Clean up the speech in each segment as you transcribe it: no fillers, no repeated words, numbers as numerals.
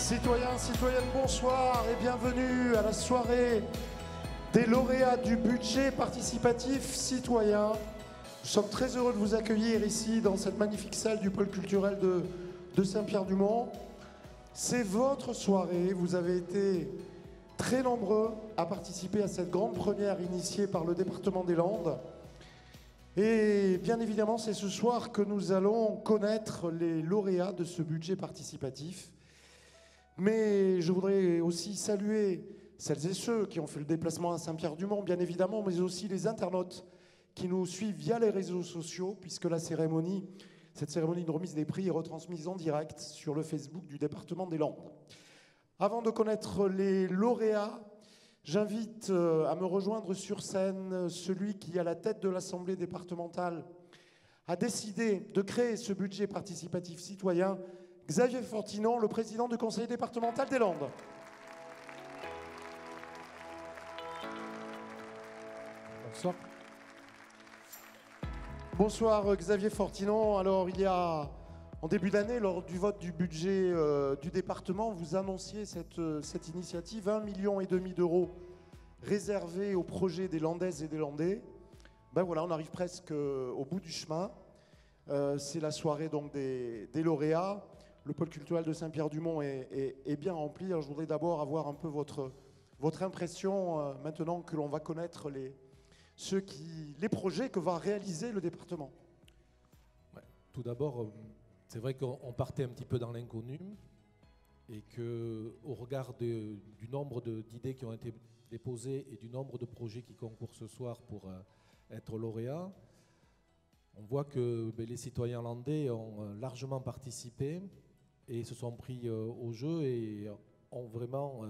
Citoyens, citoyennes, bonsoir et bienvenue à la soirée des lauréats du budget participatif citoyen. Nous sommes très heureux de vous accueillir ici dans cette magnifique salle du pôle culturel de Saint-Pierre-du-Mont. C'est votre soirée, vous avez été très nombreux à participer à cette grande première initiée par le département des Landes. Et bien évidemment, c'est ce soir que nous allons connaître les lauréats de ce budget participatif. Mais je voudrais aussi saluer celles et ceux qui ont fait le déplacement à Saint-Pierre-du-Mont, bien évidemment, mais aussi les internautes qui nous suivent via les réseaux sociaux, puisque cette cérémonie de remise des prix est retransmise en direct sur le Facebook du département des Landes. Avant de connaître les lauréats, j'invite à me rejoindre sur scène celui qui, à la tête de l'Assemblée départementale, a décidé de créer ce budget participatif citoyen, Xavier Fortinon, le président du conseil départemental des Landes. Bonsoir. Bonsoir Xavier Fortinon. Alors en début d'année, lors du vote du budget du département, vous annonciez cette initiative, 1,5 million d'euros réservés au projet des Landaises et des Landais. Ben voilà, on arrive presque au bout du chemin. C'est la soirée donc des lauréats. Le pôle culturel de Saint-Pierre-du-Mont est bien rempli. Alors, je voudrais d'abord avoir un peu votre impression maintenant que l'on va connaître les projets que va réaliser le département. Ouais. Tout d'abord, c'est vrai qu'on partait un petit peu dans l'inconnu et qu'au regard du nombre d'idées qui ont été déposées et du nombre de projets qui concourent ce soir pour être lauréats, on voit que les citoyens landais ont largement participé et se sont pris au jeu et ont vraiment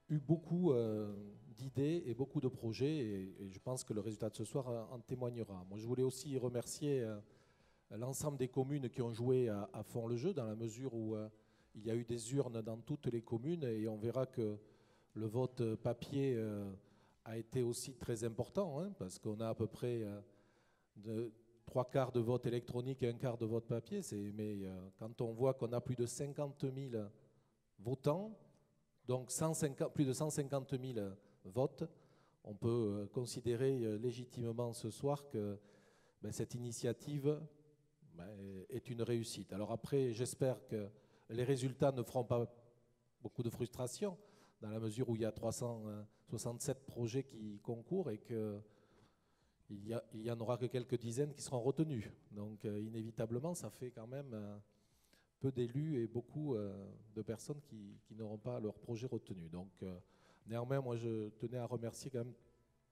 eu beaucoup d'idées et beaucoup de projets et je pense que le résultat de ce soir en témoignera. Moi, je voulais aussi remercier l'ensemble des communes qui ont joué à fond le jeu dans la mesure où il y a eu des urnes dans toutes les communes et on verra que le vote papier a été aussi très important parce qu'on a à peu près 3/4 de vote électronique et 1/4 de vote papier. Mais quand on voit qu'on a plus de 50 000 votants, donc plus de 150 000 votes, on peut considérer légitimement ce soir que cette initiative est une réussite. Alors après, j'espère que les résultats ne feront pas beaucoup de frustration, dans la mesure où il y a 367 projets qui concourent et qu'il y en aura que quelques dizaines qui seront retenus. Donc inévitablement, ça fait quand même peu d'élus et beaucoup de personnes qui n'auront pas leur projet retenu. Donc néanmoins, moi je tenais à remercier quand même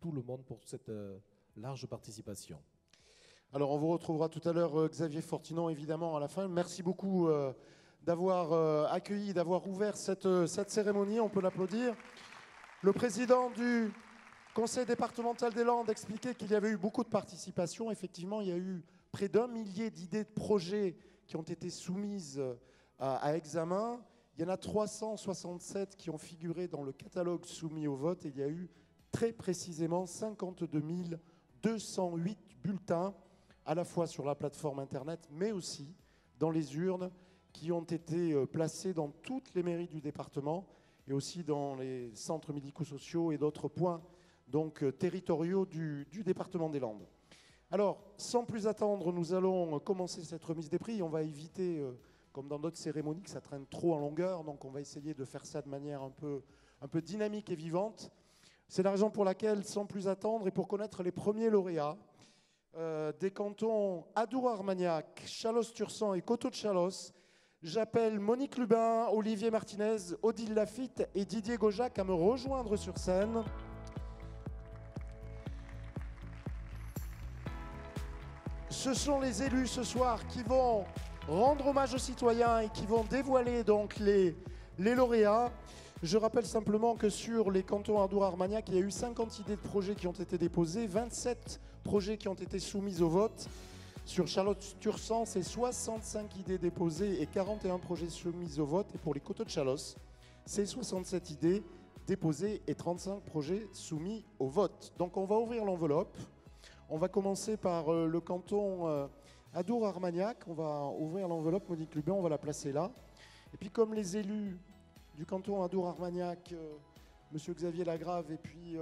tout le monde pour cette large participation. Alors on vous retrouvera tout à l'heure Xavier Fortinon évidemment à la fin. Merci beaucoup d'avoir accueilli, d'avoir ouvert cette cérémonie, on peut l'applaudir. Le président du conseil départemental des Landes expliquait qu'il y avait eu beaucoup de participation. Effectivement, il y a eu près d'1 millier d'idées de projets qui ont été soumises à examen. Il y en a 367 qui ont figuré dans le catalogue soumis au vote et il y a eu très précisément 52 208 bulletins, à la fois sur la plateforme Internet, mais aussi dans les urnes qui ont été placées dans toutes les mairies du département et aussi dans les centres médico-sociaux et d'autres points donc territoriaux du département des Landes. Alors, sans plus attendre, nous allons commencer cette remise des prix. On va éviter, comme dans d'autres cérémonies, que ça traîne trop en longueur. Donc, on va essayer de faire ça de manière un peu dynamique et vivante. C'est la raison pour laquelle, sans plus attendre, et pour connaître les premiers lauréats des cantons Adour-Armagnac, Chalosse-Tursan et Coteau-de-Chalosse, j'appelle Monique Lubin, Olivier Martinez, Odile Lafitte et Didier Gaujac à me rejoindre sur scène. Ce sont les élus ce soir qui vont rendre hommage aux citoyens et qui vont dévoiler donc les lauréats. Je rappelle simplement que sur les cantons Adour-Armagnac, il y a eu 50 idées de projets qui ont été déposées, 27 projets qui ont été soumis au vote. Sur Chalosse-Tursan, c'est 65 idées déposées et 41 projets soumis au vote. Et pour les Coteaux de Chalosse, c'est 67 idées déposées et 35 projets soumis au vote. Donc on va ouvrir l'enveloppe. On va commencer par le canton Adour-Armagnac. On va ouvrir l'enveloppe, Monique Lubin, on va la placer là. Et puis comme les élus du canton Adour-Armagnac, Monsieur Xavier Lagrave et puis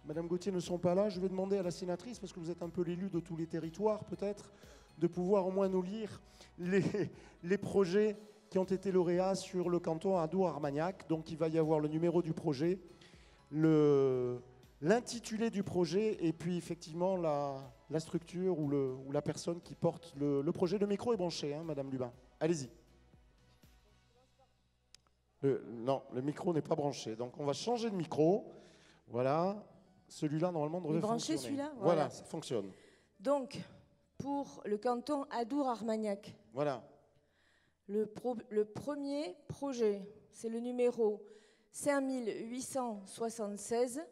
Madame Gauthier ne sont pas là, je vais demander à la sénatrice, parce que vous êtes un peu l'élu de tous les territoires peut-être, de pouvoir au moins nous lire les projets qui ont été lauréats sur le canton Adour-Armagnac. Donc il va y avoir le numéro du projet, l'intitulé du projet et puis effectivement la structure ou la personne qui porte le projet. Le micro est branché, hein, Madame Lubin. Allez-y. Non, le micro n'est pas branché. Donc on va changer de micro. Voilà. Celui-là, normalement, devrait fonctionner. Celui-là, voilà, ça fonctionne. Donc, pour le canton Adour-Armagnac, voilà. Le premier projet, c'est le numéro 5876,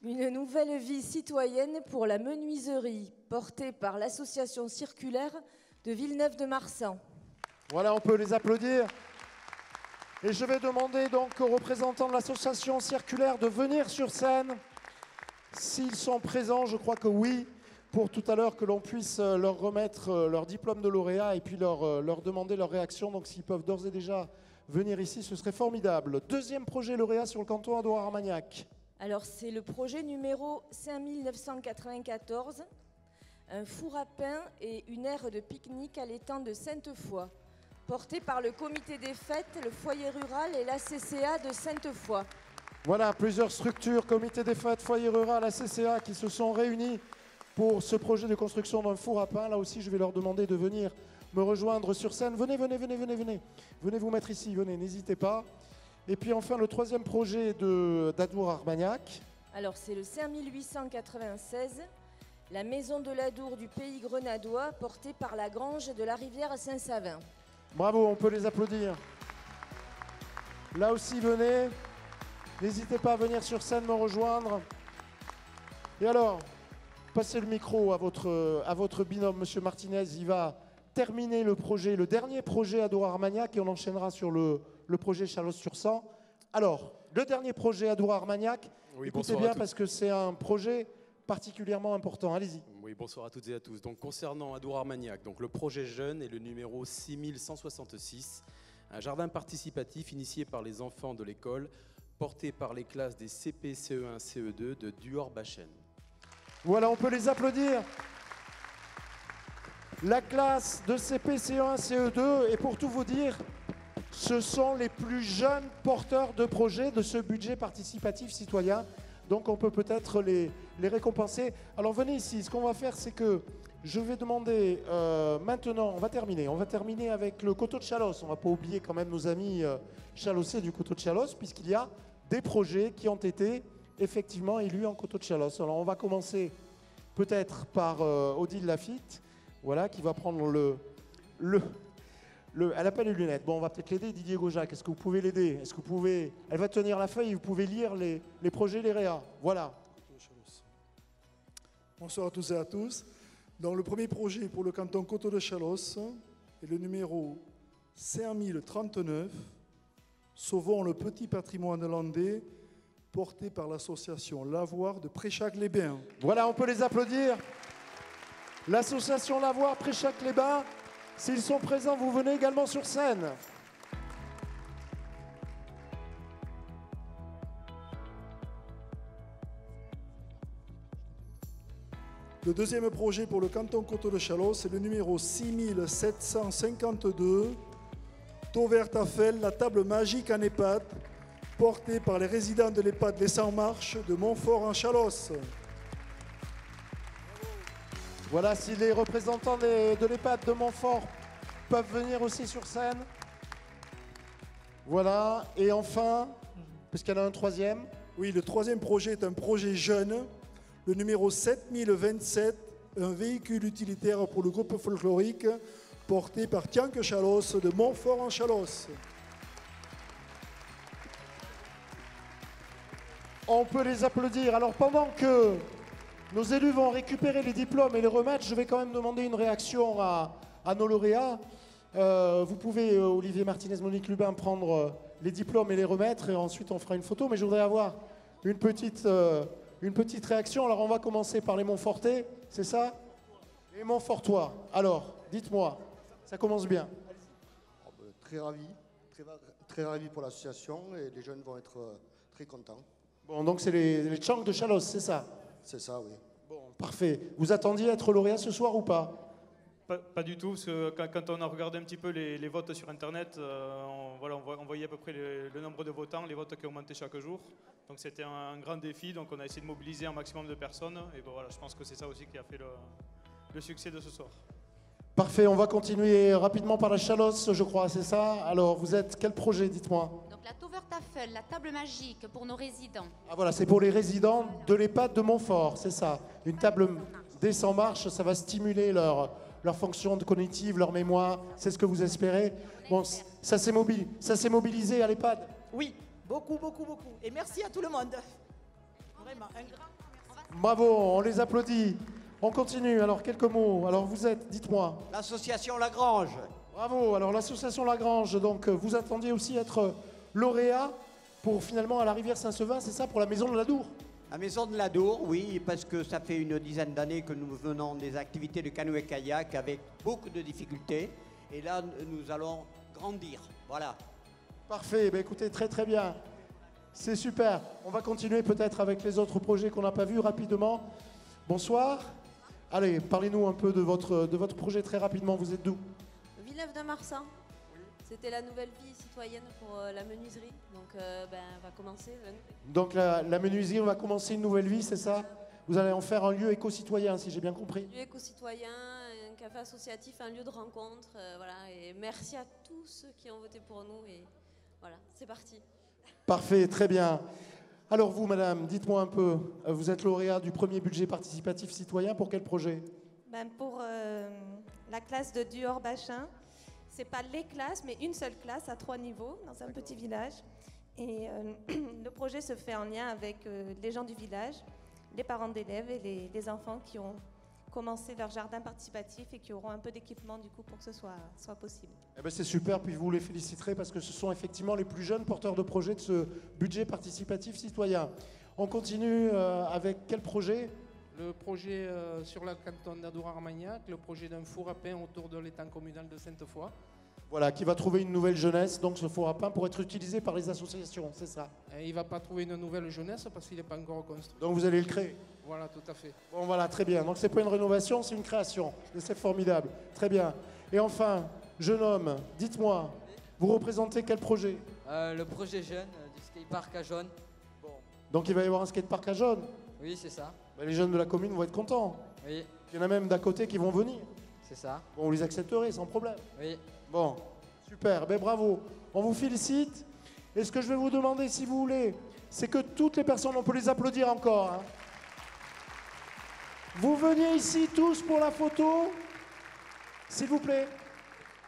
une nouvelle vie citoyenne pour la menuiserie, portée par l'association circulaire de Villeneuve-de-Marsan. Voilà, on peut les applaudir. Et je vais demander donc aux représentants de l'association circulaire de venir sur scène. S'ils sont présents, je crois que oui, pour tout à l'heure que l'on puisse leur remettre leur diplôme de lauréat et puis leur demander leur réaction. Donc s'ils peuvent d'ores et déjà venir ici, ce serait formidable. Deuxième projet lauréat sur le canton Adour-Armagnac. Alors c'est le projet numéro 5994, un four à pain et une aire de pique-nique à l'étang de Sainte-Foy, porté par le comité des fêtes, le foyer rural et la CCA de Sainte-Foy. Voilà, plusieurs structures, comité des fêtes, foyer rural, la CCA qui se sont réunis pour ce projet de construction d'un four à pain. Là aussi, je vais leur demander de venir me rejoindre sur scène. Venez, venez, venez, venez, venez. Venez vous mettre ici, venez, n'hésitez pas. Et puis enfin, le troisième projet d'Adour-Armagnac. Alors, c'est le 5896, la maison de l'Adour du pays grenadois, portée par la grange de la rivière Saint-Savin. Bravo, on peut les applaudir. Là aussi, venez. N'hésitez pas à venir sur scène me rejoindre. Et alors, passez le micro à votre binôme, Monsieur Martinez. Il va terminer le projet, le dernier projet Adour-Armagnac, et on enchaînera sur le projet Chalosse-sur-Sang. Alors, le dernier projet Adour-Armagnac, oui, écoutez bien parce que c'est un projet particulièrement important. Allez-y. Oui, bonsoir à toutes et à tous. Donc, concernant Adour-Armagnac, donc le projet jeune est le numéro 6166, un jardin participatif initié par les enfants de l'école, porté par les classes des CP, CE1, CE2 de Duor-Bachen. Voilà, on peut les applaudir. La classe de CP, CE1, CE2, et pour tout vous dire, ce sont les plus jeunes porteurs de projets de ce budget participatif citoyen. Donc on peut peut-être les récompenser. Alors venez ici, ce qu'on va faire, c'est que je vais demander maintenant, on va terminer avec le coteau de Chalosse. On ne va pas oublier quand même nos amis chalossais du coteau de Chalosse, puisqu'il y a des projets qui ont été effectivement élus en coteau de Chalosse. Alors on va commencer peut-être par Odile Lafitte, voilà, qui va prendre elle n'a pas les lunettes. Bon, on va peut-être l'aider, Didier Gaujac. Est-ce que vous pouvez l'aider? Est-ce que vous pouvez... Elle va tenir la feuille et vous pouvez lire les projets, les réa. Voilà. Bonsoir à tous et à tous. Donc, le premier projet pour le canton Coteau de Chalosse est le numéro 5039, Sauvons le petit patrimoine landais, porté par l'association Lavoir de Préchac-les-Bains. Voilà, on peut les applaudir. L'association Lavoir Préchac-les-Bains, s'ils sont présents, vous venez également sur scène. Le deuxième projet pour le canton Coteau de Chalosse, c'est le numéro 6752, Tauvertafel, la table magique en EHPAD, portée par les résidents de l'EHPAD Les 100 Marches de Montfort en Chalosse. Voilà, si les représentants de l'EHPAD de Montfort peuvent venir aussi sur scène. Voilà, et enfin, parce qu'il y en a un troisième. Oui, le troisième projet est un projet jeune, le numéro 7027, un véhicule utilitaire pour le groupe folklorique, porté par Tianque Chalosse de Montfort en Chalosse. On peut les applaudir. Alors pendant que nos élus vont récupérer les diplômes et les remettre, je vais quand même demander une réaction à nos lauréats. Vous pouvez, Olivier Martinez, Monique Lubin, prendre les diplômes et les remettre, et ensuite on fera une photo. Mais je voudrais avoir une petite réaction. Alors on va commencer par les Montfortais, c'est ça? Les Montfortois. Alors, dites-moi, ça commence bien. Très ravi. très ravi pour l'association et les jeunes vont être très contents. Bon, donc c'est les Tchangs de Chalosse, c'est ça? C'est ça, oui. Bon, parfait. Vous attendiez être lauréat ce soir ou pas? Pas du tout, parce que quand on a regardé un petit peu les votes sur Internet, on voyait à peu près le nombre de votants, les votes qui augmentaient chaque jour. Donc c'était un grand défi, donc on a essayé de mobiliser un maximum de personnes. Et bon, voilà, je pense que c'est ça aussi qui a fait le succès de ce soir. Parfait, on va continuer rapidement par la Chalosse, je crois, c'est ça? Alors, vous êtes quel projet, dites-moi? Donc la Tovertafel, la table magique pour nos résidents. Ah voilà, c'est pour les résidents de l'EHPAD de Montfort, c'est ça. Une table dès en marche, ça va stimuler leur fonction cognitive, leur mémoire. C'est ce que vous espérez? Bon, ça s'est mobilisé à l'EHPAD? Oui, beaucoup. Et merci à tout le monde. Vraiment, un grand merci. Bravo, on les applaudit. On continue, alors quelques mots. Alors vous êtes, dites-moi. L'association Lagrange. Bravo, alors l'association Lagrange, donc vous attendiez aussi être lauréat pour finalement à la rivière Saint-Severin, c'est ça, pour la maison de l'Adour? La maison de l'Adour, oui, parce que ça fait une dizaine d'années que nous venons des activités de canoë-kayak avec beaucoup de difficultés. Et là, nous allons grandir. Voilà. Parfait, ben écoutez, très bien. C'est super. On va continuer peut-être avec les autres projets qu'on n'a pas vus rapidement. Bonsoir. Allez, parlez-nous un peu de votre projet très rapidement. Vous êtes d'où? Villeneuve-de-Marsan. C'était la nouvelle vie citoyenne pour la menuiserie. Donc, on va commencer. Donc, la menuiserie, on va commencer une nouvelle vie, c'est ça? Vous allez en faire un lieu éco-citoyen, si j'ai bien compris. Un lieu éco-citoyen, un café associatif, un lieu de rencontre. Voilà. Et merci à tous ceux qui ont voté pour nous. Et voilà, c'est parti. Parfait, très bien. Alors vous, madame, dites-moi un peu, vous êtes lauréat du premier budget participatif citoyen, pour quel projet? Pour la classe de Duhor-Bachin. C'est pas les classes, mais une seule classe à 3 niveaux dans un petit village. Et le projet se fait en lien avec les gens du village, les parents d'élèves et les enfants qui ont commencé leur jardin participatif et qui auront un peu d'équipement du coup pour que ce soit possible. Eh ben c'est super, puis vous les féliciterez parce que ce sont effectivement les plus jeunes porteurs de projets de ce budget participatif citoyen. On continue avec quel projet? Le projet sur le canton d'Adour-Armagnac, le projet d'un four à pain autour de l'étang communal de Sainte-Foy. Voilà, qui va trouver une nouvelle jeunesse, donc ce four à pain pour être utilisé par les associations, c'est ça? Et il ne va pas trouver une nouvelle jeunesse parce qu'il n'est pas encore construit. Donc vous allez le créer? Voilà, tout à fait. Bon voilà, très bien. Donc c'est pas une rénovation, c'est une création. Et c'est formidable. Très bien. Et enfin, jeune homme, dites-moi, vous représentez quel projet? Le projet jeune du skatepark à Jaune. Bon. Donc il va y avoir un skatepark à Jaune? Oui, c'est ça. Ben, les jeunes de la commune vont être contents. Oui. Il y en a même d'à côté qui vont venir. C'est ça. Bon, vous les accepterez sans problème. Oui. Bon, super, ben bravo. On vous félicite. Et ce que je vais vous demander, si vous voulez, c'est que toutes les personnes, on peut les applaudir encore. Hein. Vous veniez ici tous pour la photo, s'il vous plaît.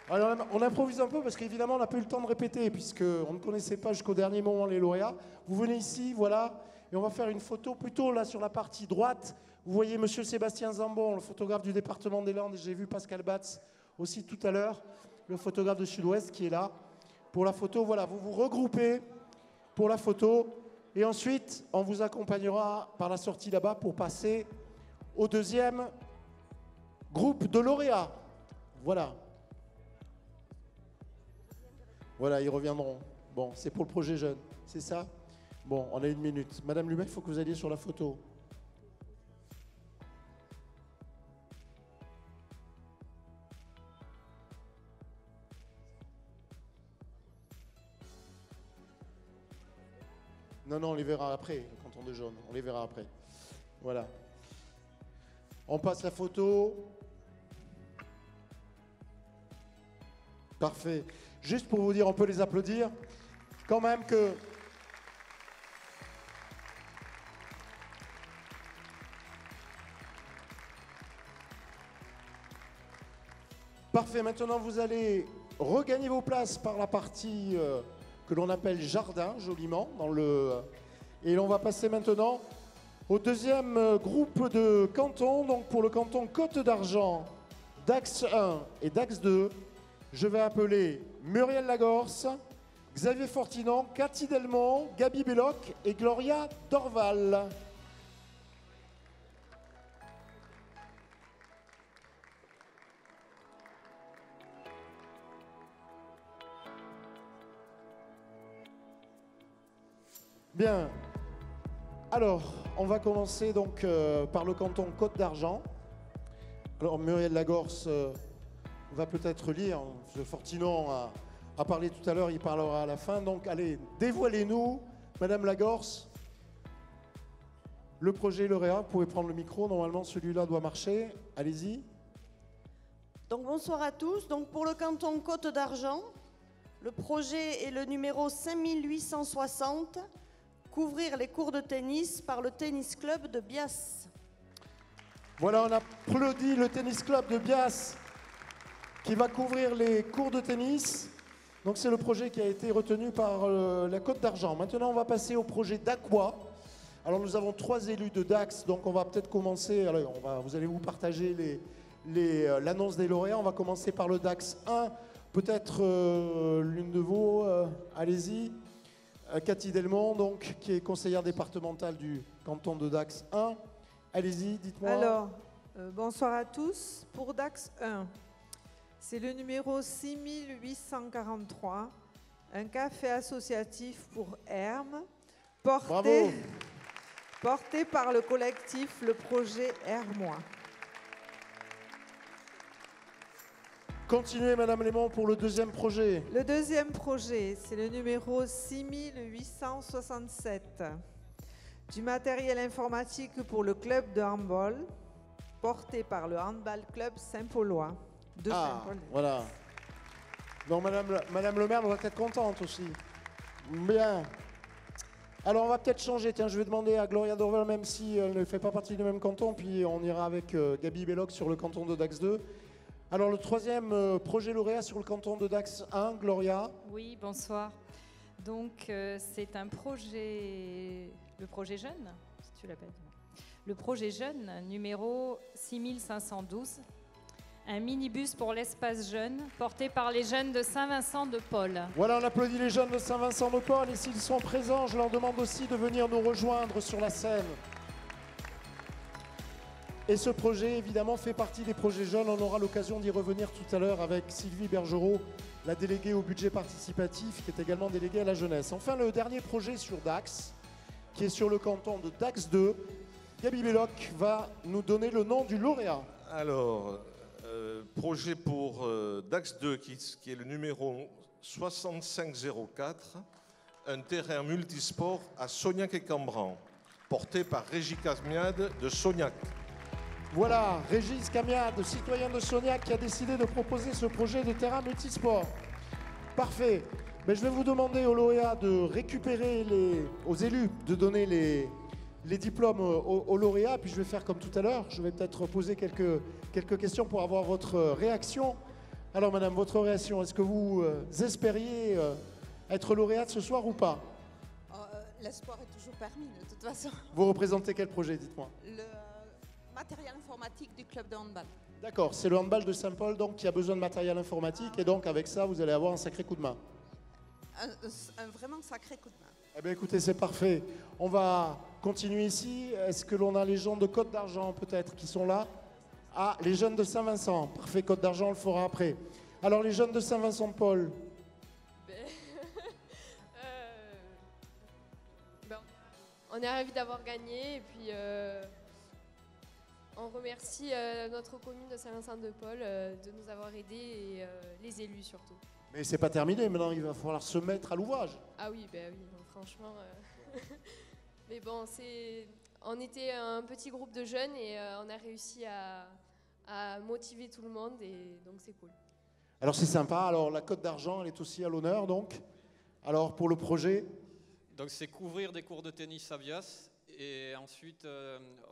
Alors, on improvise un peu parce qu'évidemment, on n'a pas eu le temps de répéter puisqu'on ne connaissait pas jusqu'au dernier moment les lauréats. Vous venez ici, voilà, et on va faire une photo plutôt là sur la partie droite. Vous voyez Monsieur Sébastien Zambon, le photographe du département des Landes. J'ai vu Pascal Batz aussi tout à l'heure, le photographe de Sud-Ouest qui est là. Pour la photo, voilà, vous vous regroupez pour la photo. Et ensuite, on vous accompagnera par la sortie là-bas pour passer au deuxième groupe de lauréats. Voilà. Voilà, ils reviendront. Bon, c'est pour le projet jeune, c'est ça? Bon, on a 1 minute. Madame Lumet, il faut que vous alliez sur la photo. Non, on les verra après, le canton de jaune. On les verra après. Voilà. On passe la photo. Parfait. Juste pour vous dire, on peut les applaudir. Quand même que... Parfait. Maintenant, vous allez regagner vos places par la partie que l'on appelle jardin, joliment. Et on va passer maintenant au deuxième groupe de cantons. Donc pour le canton Côte d'Argent, Dax 1 et Dax 2, je vais appeler Muriel Lagorce, Xavier Fortinon, Cathy Delmont, Gabi Belloc et Gloria Dorval. Bien. Alors, on va commencer donc par le canton Côte d'Argent. Alors, Muriel Lagorce va peut-être lire. Fortinon a parlé tout à l'heure, il parlera à la fin. Donc, allez, dévoilez-nous, Madame Lagorce, le projet lauréat. Vous pouvez prendre le micro. Normalement, celui-là doit marcher. Allez-y. Donc, bonsoir à tous. Donc, pour le canton Côte d'Argent, le projet est le numéro 5860. Couvrir les cours de tennis par le tennis club de Bias. Voilà, on applaudit le tennis club de Bias qui va couvrir les cours de tennis. Donc c'est le projet qui a été retenu par la Côte d'Argent. Maintenant, on va passer au projet d'Aqua. Alors nous avons 3 élus de Dax, donc on va peut-être commencer. Alors, vous allez vous partager l'annonce des lauréats. On va commencer par le Dax 1. Peut-être l'une de vous, allez-y. Cathy Delmont, donc, qui est conseillère départementale du canton de Dax 1. Allez-y, dites-moi. Alors, bonsoir à tous. Pour Dax 1, c'est le numéro 6843, un café associatif pour Hermes, porté par le collectif Le Projet Hermois. Continuez, Madame Lémon, pour le deuxième projet. Le deuxième projet, c'est le numéro 6867. Du matériel informatique pour le club de handball, porté par le Handball Club Saint-Paulois. Voilà. Donc, Madame le maire doit être contente aussi. Bien. Alors, on va peut-être changer. Tiens, je vais demander à Gloria Dorval, même si elle ne fait pas partie du même canton, puis on ira avec Gabi Belloc sur le canton de Dax 2. Alors, le troisième projet lauréat sur le canton de Dax 1, Gloria. Oui, bonsoir. Donc, c'est un projet, le projet jeune, si tu l'appelles. Le projet jeune, numéro 6512, un minibus pour l'espace jeune, porté par les jeunes de Saint-Vincent-de-Paul. Voilà, on applaudit les jeunes de Saint-Vincent-de-Paul. Et s'ils sont présents, je leur demande aussi de venir nous rejoindre sur la scène. Et ce projet, évidemment, fait partie des projets jeunes. On aura l'occasion d'y revenir tout à l'heure avec Sylvie Bergerot, la déléguée au budget participatif, qui est également déléguée à la jeunesse. Enfin, le dernier projet sur Dax, qui est sur le canton de Dax 2. Gabi Belloc va nous donner le nom du lauréat. Alors, projet pour Dax 2, qui est le numéro 6504, un terrain multisport à Sognac et Cambran, porté par Régis Casmiade de Sognac. Voilà, Régis Camiade, citoyen de Sognac, qui a décidé de proposer ce projet de terrain multisport. Parfait. Mais je vais vous demander aux lauréats de récupérer aux élus de donner les diplômes aux lauréats. Puis je vais faire comme tout à l'heure. Je vais peut-être poser quelques questions pour avoir votre réaction. Alors, madame, votre réaction, est-ce que vous espériez être lauréate ce soir ou pas? L'espoir est toujours permis, de toute façon. Vous représentez quel projet, dites-moi? Le matériel informatique du club de handball. D'accord, c'est le handball de Saint-Paul donc qui a besoin de matériel informatique et donc avec ça vous allez avoir un sacré coup de main. Un vraiment sacré coup de main. Eh bien écoutez, c'est parfait. On va continuer ici. Est-ce que l'on a les gens de Côte d'Argent peut-être qui sont là? Ah, les jeunes de Saint-Vincent. Parfait, Côte d'Argent, on le fera après. Alors les jeunes de Saint-Vincent-de-Paul. On est ravis d'avoir gagné et puis on remercie notre commune de Saint-Vincent-de-Paul de nous avoir aidés et les élus surtout. Mais c'est pas terminé, maintenant il va falloir se mettre à l'ouvrage. Ah oui, oui, franchement. Mais bon, on était un petit groupe de jeunes et on a réussi à motiver tout le monde et donc c'est cool. Alors c'est sympa, alors la Côte d'Argent elle est aussi à l'honneur donc. Alors pour le projet? Donc c'est couvrir des cours de tennis à Bias et ensuite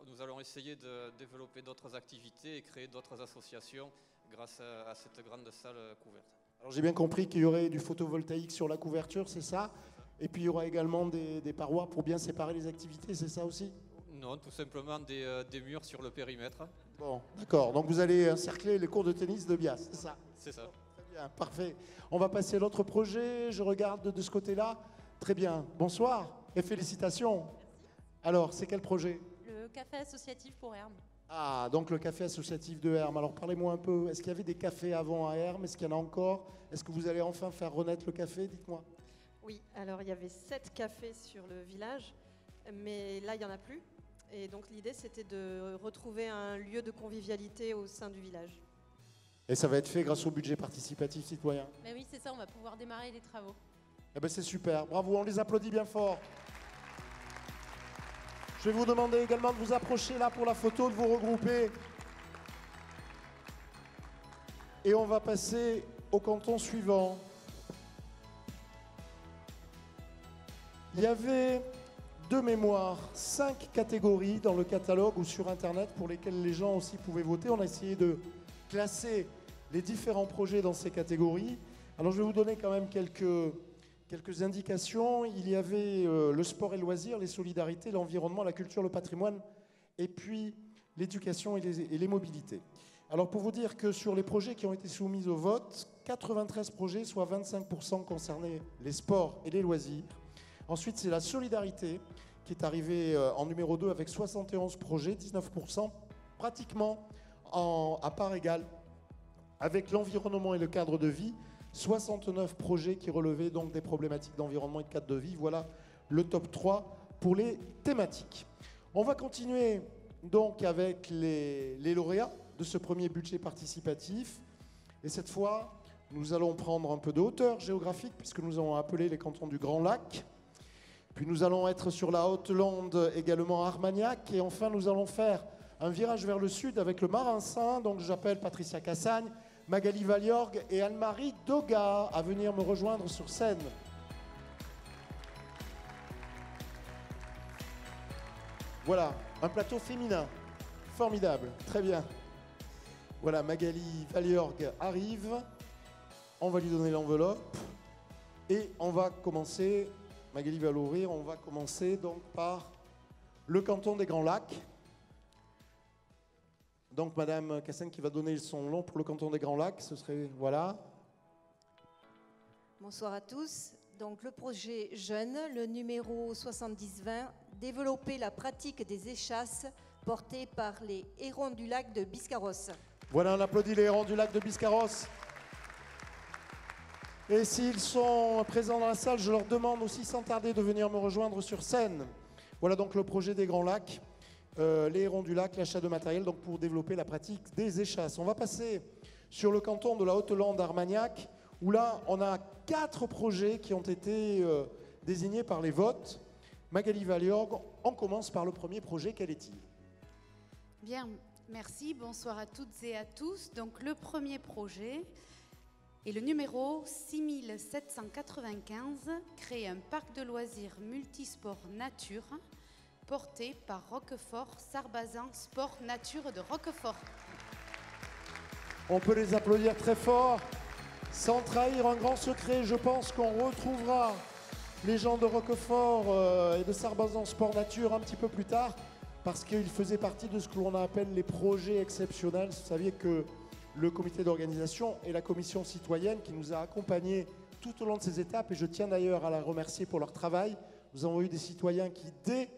nous allons essayer de développer d'autres activités et créer d'autres associations grâce à cette grande salle couverte. Alors j'ai bien compris qu'il y aurait du photovoltaïque sur la couverture, c'est ça? Et puis il y aura également des parois pour bien séparer les activités, c'est ça aussi? Non, tout simplement des murs sur le périmètre. Bon, d'accord, donc vous allez encercler les cours de tennis de Bias, c'est ça? C'est ça. Très bien, parfait. On va passer à l'autre projet, je regarde de ce côté-là. Très bien, bonsoir et félicitations. Alors, c'est quel projet? Le café associatif pour Hermes. Ah, donc le café associatif de Hermes. Alors, parlez-moi un peu, est-ce qu'il y avait des cafés avant à Hermes? Est-ce qu'il y en a encore? Est-ce que vous allez enfin faire renaître le café? Dites-moi. Oui, alors il y avait 7 cafés sur le village, mais là il n'y en a plus. Et donc l'idée c'était de retrouver un lieu de convivialité au sein du village. Et ça va être fait grâce au budget participatif citoyen. Mais oui, c'est ça, on va pouvoir démarrer les travaux. Eh ben c'est super, bravo, on les applaudit bien fort. Je vais vous demander également de vous approcher là pour la photo, de vous regrouper. Et on va passer au canton suivant. Il y avait de mémoire 5 catégories dans le catalogue ou sur Internet pour lesquelles les gens aussi pouvaient voter. On a essayé de classer les différents projets dans ces catégories. Alors je vais vous donner quand même quelques indications. Il y avait le sport et le loisir, les solidarités, l'environnement, la culture, le patrimoine, et puis l'éducation et les mobilités. Alors pour vous dire que sur les projets qui ont été soumis au vote, 93 projets, soit 25% concernaient les sports et les loisirs. Ensuite, c'est la solidarité qui est arrivée en numéro 2 avec 71 projets, 19%, pratiquement à part égale avec l'environnement et le cadre de vie, 69 projets qui relevaient donc des problématiques d'environnement et de cadre de vie. Voilà le top 3 pour les thématiques. On va continuer donc avec les lauréats de ce premier budget participatif. Et cette fois, nous allons prendre un peu de hauteur géographique puisque nous allons appeler les cantons du Grand Lac. Puis nous allons être sur la Haute-Lande, également à Armagnac. Et enfin, nous allons faire un virage vers le sud avec le Marin-Saint. Donc j'appelle Patricia Cassagne, Magali Valiorgue et Anne-Marie Doga à venir me rejoindre sur scène. Voilà, un plateau féminin. Formidable, très bien. Voilà, Magali Valiorgue arrive. On va lui donner l'enveloppe. Et on va commencer, Magali va l'ouvrir, on va commencer donc par le canton des Grands Lacs. Donc Madame Cassagne qui va donner son nom pour le canton des Grands Lacs, ce serait, voilà. Bonsoir à tous. Donc le projet Jeunes, le numéro 7020, développer la pratique des échasses portée par les hérons du lac de Biscarrosse. Voilà, on applaudit les hérons du lac de Biscarrosse. Et s'ils sont présents dans la salle, je leur demande aussi sans tarder de venir me rejoindre sur scène. Voilà donc le projet des Grands Lacs, les hérons du lac, l'achat de matériel donc pour développer la pratique des échasses. On va passer sur le canton de la Haute-Lande Armagnac, où là, on a 4 projets qui ont été désignés par les votes. Magali Valiorgue, on commence par le premier projet. Quel est-il? Bien, merci. Bonsoir à toutes et à tous. Donc, le premier projet est le numéro 6795, créer un parc de loisirs multisport nature, porté par Roquefort, Sarbazan Sport Nature de Roquefort. On peut les applaudir très fort. Sans trahir un grand secret, je pense qu'on retrouvera les gens de Roquefort et de Sarbazan Sport Nature un petit peu plus tard, parce qu'ils faisaient partie de ce que l'on appelle les projets exceptionnels. Vous saviez que le comité d'organisation et la commission citoyenne qui nous a accompagnés tout au long de ces étapes, et je tiens d'ailleurs à la remercier pour leur travail, nous avons eu des citoyens qui, dès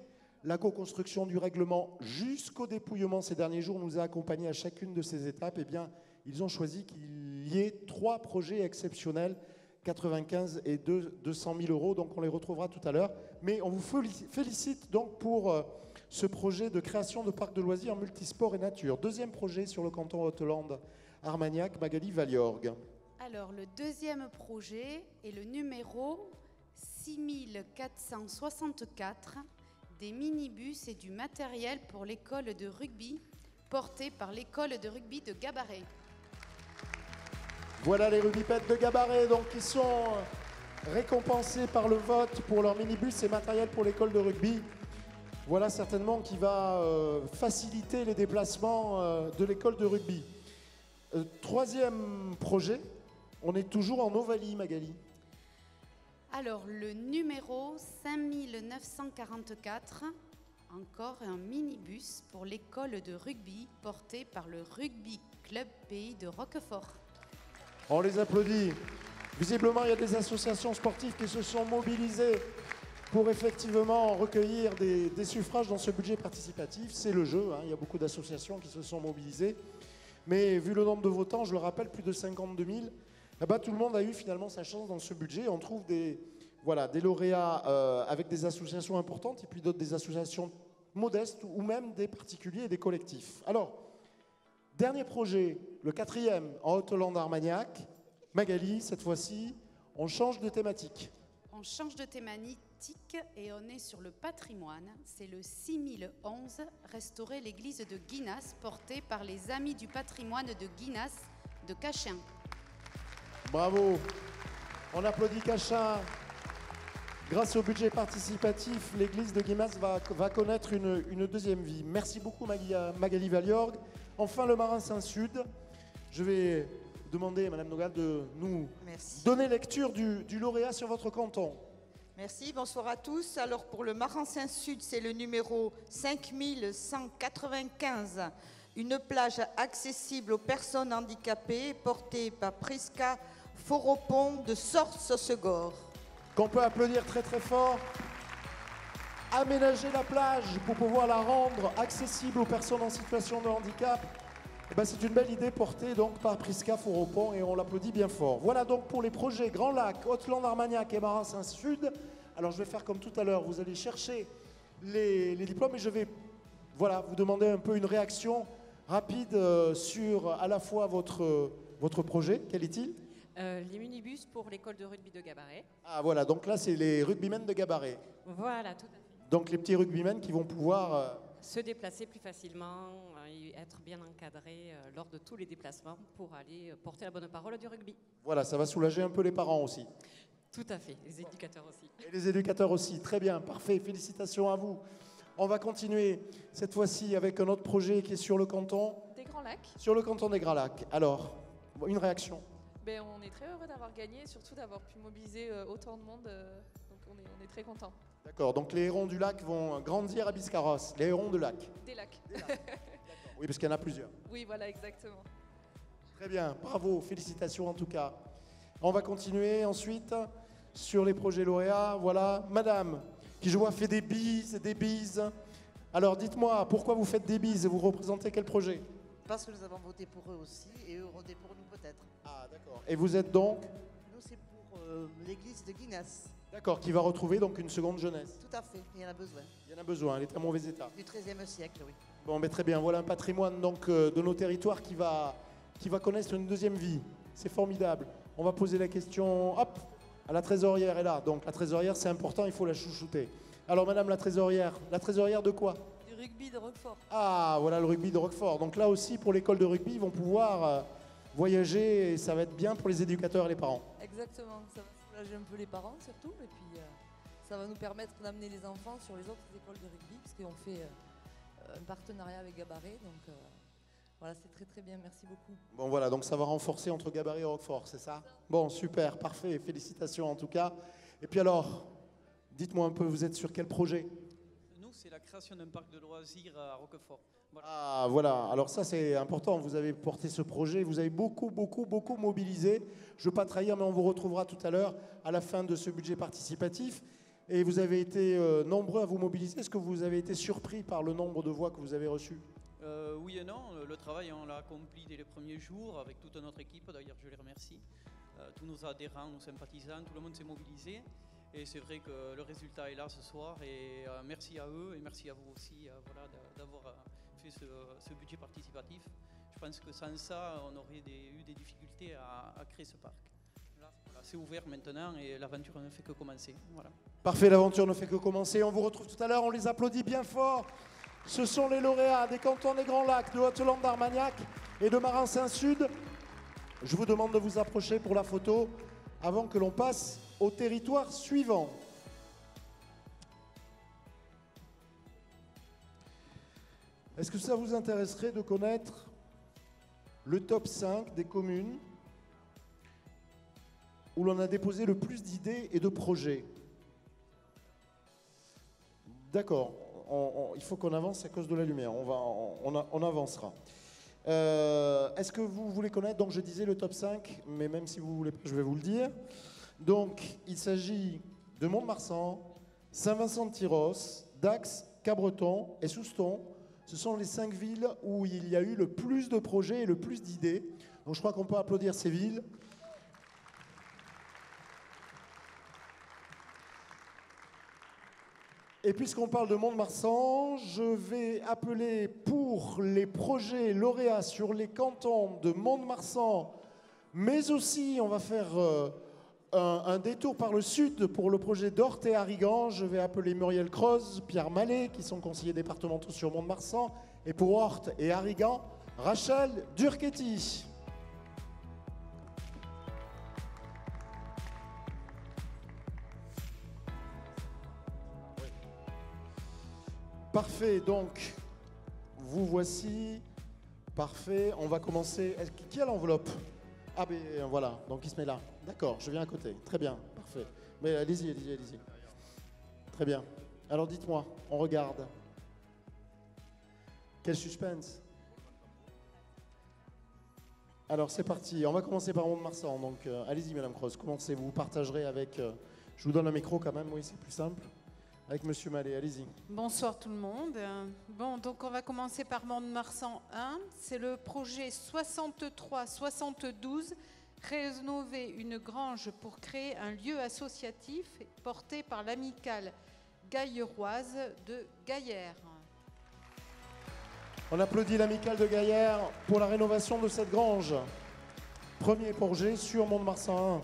la co-construction du règlement jusqu'au dépouillement ces derniers jours, nous a accompagnés à chacune de ces étapes. Eh bien, ils ont choisi qu'il y ait 3 projets exceptionnels, 95 et 200 000 euros, donc on les retrouvera tout à l'heure. Mais on vous félicite donc pour ce projet de création de parcs de loisirs multisport et nature. Deuxième projet sur le canton Haute-Lande Armagnac, Magali Valiorgue. Alors, le deuxième projet est le numéro 6464, des minibus et du matériel pour l'école de rugby, porté par l'école de rugby de Gabaret. Voilà les rugbypettes de Gabaret, donc qui sont récompensés par le vote pour leur minibus et matériel pour l'école de rugby. Voilà certainement qui va faciliter les déplacements de l'école de rugby. Troisième projet, on est toujours en Ovalie, Magali. Alors, le numéro 5944, encore un minibus pour l'école de rugby, porté par le Rugby Club Pays de Roquefort. On les applaudit. Visiblement, il y a des associations sportives qui se sont mobilisées pour effectivement recueillir des suffrages dans ce budget participatif. C'est le jeu, hein. Il y a beaucoup d'associations qui se sont mobilisées. Mais vu le nombre de votants, je le rappelle, plus de 52 000, eh ben, tout le monde a eu finalement sa chance dans ce budget. On trouve des voilà, des lauréats avec des associations importantes et puis d'autres des associations modestes ou même des particuliers et des collectifs. Alors, dernier projet, le 4e en Haute-Hollande-Armagnac. Magali, cette fois-ci, on change de thématique. On change de thématique et on est sur le patrimoine. C'est le 6011, restaurer l'église de Guinas, portée par les Amis du patrimoine de Guinas de Cachin. Bravo. On applaudit Cachin. Grâce au budget participatif, l'église de Guimas va connaître une deuxième vie. Merci beaucoup Magali Valiorgue. Enfin, le Marin Saint-Sud. Je vais demander à Madame Nogal de nous donner lecture du lauréat sur votre canton. Merci, bonsoir à tous. Alors pour le Marin Saint-Sud, c'est le numéro 5195. Une plage accessible aux personnes handicapées, portée par Prisca Foropon de Sors-Saucegor. Qu'on peut applaudir très très fort. Aménager la plage pour pouvoir la rendre accessible aux personnes en situation de handicap, eh ben, c'est une belle idée portée donc par Prisca Foropon et on l'applaudit bien fort. Voilà donc pour les projets Grand Lac, Haute-Hollande-Armagnac et Marin Saint-Sud. Alors je vais faire comme tout à l'heure, vous allez chercher les diplômes et je vais vous demander un peu une réaction rapide sur à la fois votre projet. Quel est-il ? Les minibus pour l'école de rugby de Gabaret. Ah voilà, donc là c'est les rugbymen de Gabaret. Voilà, tout à fait. Donc les petits rugbymen qui vont pouvoir... Se déplacer plus facilement, et être bien encadrés lors de tous les déplacements pour aller porter la bonne parole du rugby. Voilà, ça va soulager un peu les parents aussi. Tout à fait, les éducateurs aussi. Et les éducateurs aussi, très bien, parfait, félicitations à vous. On va continuer cette fois-ci avec un autre projet qui est sur le canton... Des Grands Lacs. Sur le canton des Grands Lacs. Alors, une réaction. Ben, on est très heureux d'avoir gagné et surtout d'avoir pu mobiliser autant de monde, donc on est très contents. D'accord, donc les hérons du lac vont grandir à Biscarrosse, les hérons de lac. Des lacs. Oui, parce qu'il y en a plusieurs. Oui, voilà, exactement. Très bien, bravo, félicitations en tout cas. On va continuer ensuite sur les projets lauréats. Voilà, madame, qui je vois fait des bises. Alors dites-moi, pourquoi vous faites des bises et vous représentez quel projet ? Parce que nous avons voté pour eux aussi et eux ont voté pour nous peut-être. Ah d'accord. Et vous êtes donc ? Nous c'est pour l'église de Guinas. D'accord, qui va retrouver donc une seconde jeunesse. Tout à fait, il y en a besoin. Il y en a besoin, elle est en mauvais état. Du XIIIe siècle, oui. Bon, mais très bien, voilà un patrimoine donc de nos territoires qui va connaître une deuxième vie. C'est formidable. On va poser la question, hop, à la trésorière est là. Donc la trésorière, c'est important, il faut la chouchouter. Alors madame la trésorière de quoi ? Du rugby de Roquefort. Ah, voilà le rugby de Roquefort. Donc là aussi, pour l'école de rugby, ils vont pouvoir voyager et ça va être bien pour les éducateurs et les parents. Exactement, ça va soulager un peu les parents surtout et puis ça va nous permettre d'amener les enfants sur les autres écoles de rugby parce qu'on fait un partenariat avec Gabaret. Donc voilà, c'est très très bien, merci beaucoup. Bon voilà, donc ça va renforcer entre Gabaret et Roquefort, c'est ça ? Bon, super, parfait, félicitations en tout cas. Et puis alors, dites-moi un peu, vous êtes sur quel projet ? Nous, c'est la création d'un parc de loisirs à Roquefort. Voilà. Ah voilà, alors ça c'est important, vous avez porté ce projet, vous avez beaucoup mobilisé. Je ne veux pas trahir, mais on vous retrouvera tout à l'heure à la fin de ce budget participatif. Et vous avez été nombreux à vous mobiliser. Est-ce que vous avez été surpris par le nombre de voix que vous avez reçues ? Oui et non, le travail on l'a accompli dès les premiers jours avec toute notre équipe, d'ailleurs je les remercie. Tous nos adhérents, nos sympathisants, tout le monde s'est mobilisé. Et c'est vrai que le résultat est là ce soir et merci à eux et merci à vous aussi d'avoir fait ce budget participatif. Je pense que sans ça, on aurait eu des difficultés à créer ce parc. Là, c'est ouvert maintenant et l'aventure ne fait que commencer. Voilà. Parfait, l'aventure ne fait que commencer. On vous retrouve tout à l'heure, on les applaudit bien fort. Ce sont les lauréats des cantons des Grands Lacs, de Haute-Hollande-Armagnac et de Marin Saint-Sud. Je vous demande de vous approcher pour la photo avant que l'on passe au territoire suivant. Est-ce que ça vous intéresserait de connaître le top 5 des communes où l'on a déposé le plus d'idées et de projets? D'accord, il faut qu'on avance à cause de la lumière, on avancera. Est-ce que vous voulez connaître, donc je disais le top 5, mais même si vous voulez pas, je vais vous le dire. Donc, il s'agit de Mont-de-Marsan, Saint-Vincent-de-Tyrosse, Dax, Cabreton et Souston. Ce sont les 5 villes où il y a eu le plus de projets et le plus d'idées. Donc, je crois qu'on peut applaudir ces villes. Et puisqu'on parle de Mont-de-Marsan, je vais appeler pour les projets lauréats sur les cantons de Mont-de-Marsan, mais aussi on va faire un détour par le sud pour le projet d'Orthe et Arrigan. Je vais appeler Muriel Croze, Pierre Mallet, qui sont conseillers départementaux sur Mont-de-Marsan, et pour Orthe et Arrigan, Rachel Durchetti. Parfait, donc, vous voici. Parfait, on va commencer. Qui a l'enveloppe? Ah, ben voilà, donc il se met là. D'accord, je viens à côté. Très bien, parfait. Mais allez-y, allez-y, allez-y. Très bien. Alors dites-moi, on regarde. Quel suspense. Alors c'est parti, on va commencer par Mont-de-Marsan. Donc allez-y, Madame Croze, commencez. Vous partagerez avec... je vous donne un micro quand même, oui, c'est plus simple. Avec Monsieur Mallet, allez-y. Bonsoir tout le monde. Bon, donc on va commencer par Mont-de-Marsan 1. C'est le projet 63-72, rénover une grange pour créer un lieu associatif porté par l'amicale gailleroise de Gaillère. On applaudit l'amicale de Gaillère pour la rénovation de cette grange. Premier projet sur Mont-de-Marsan 1.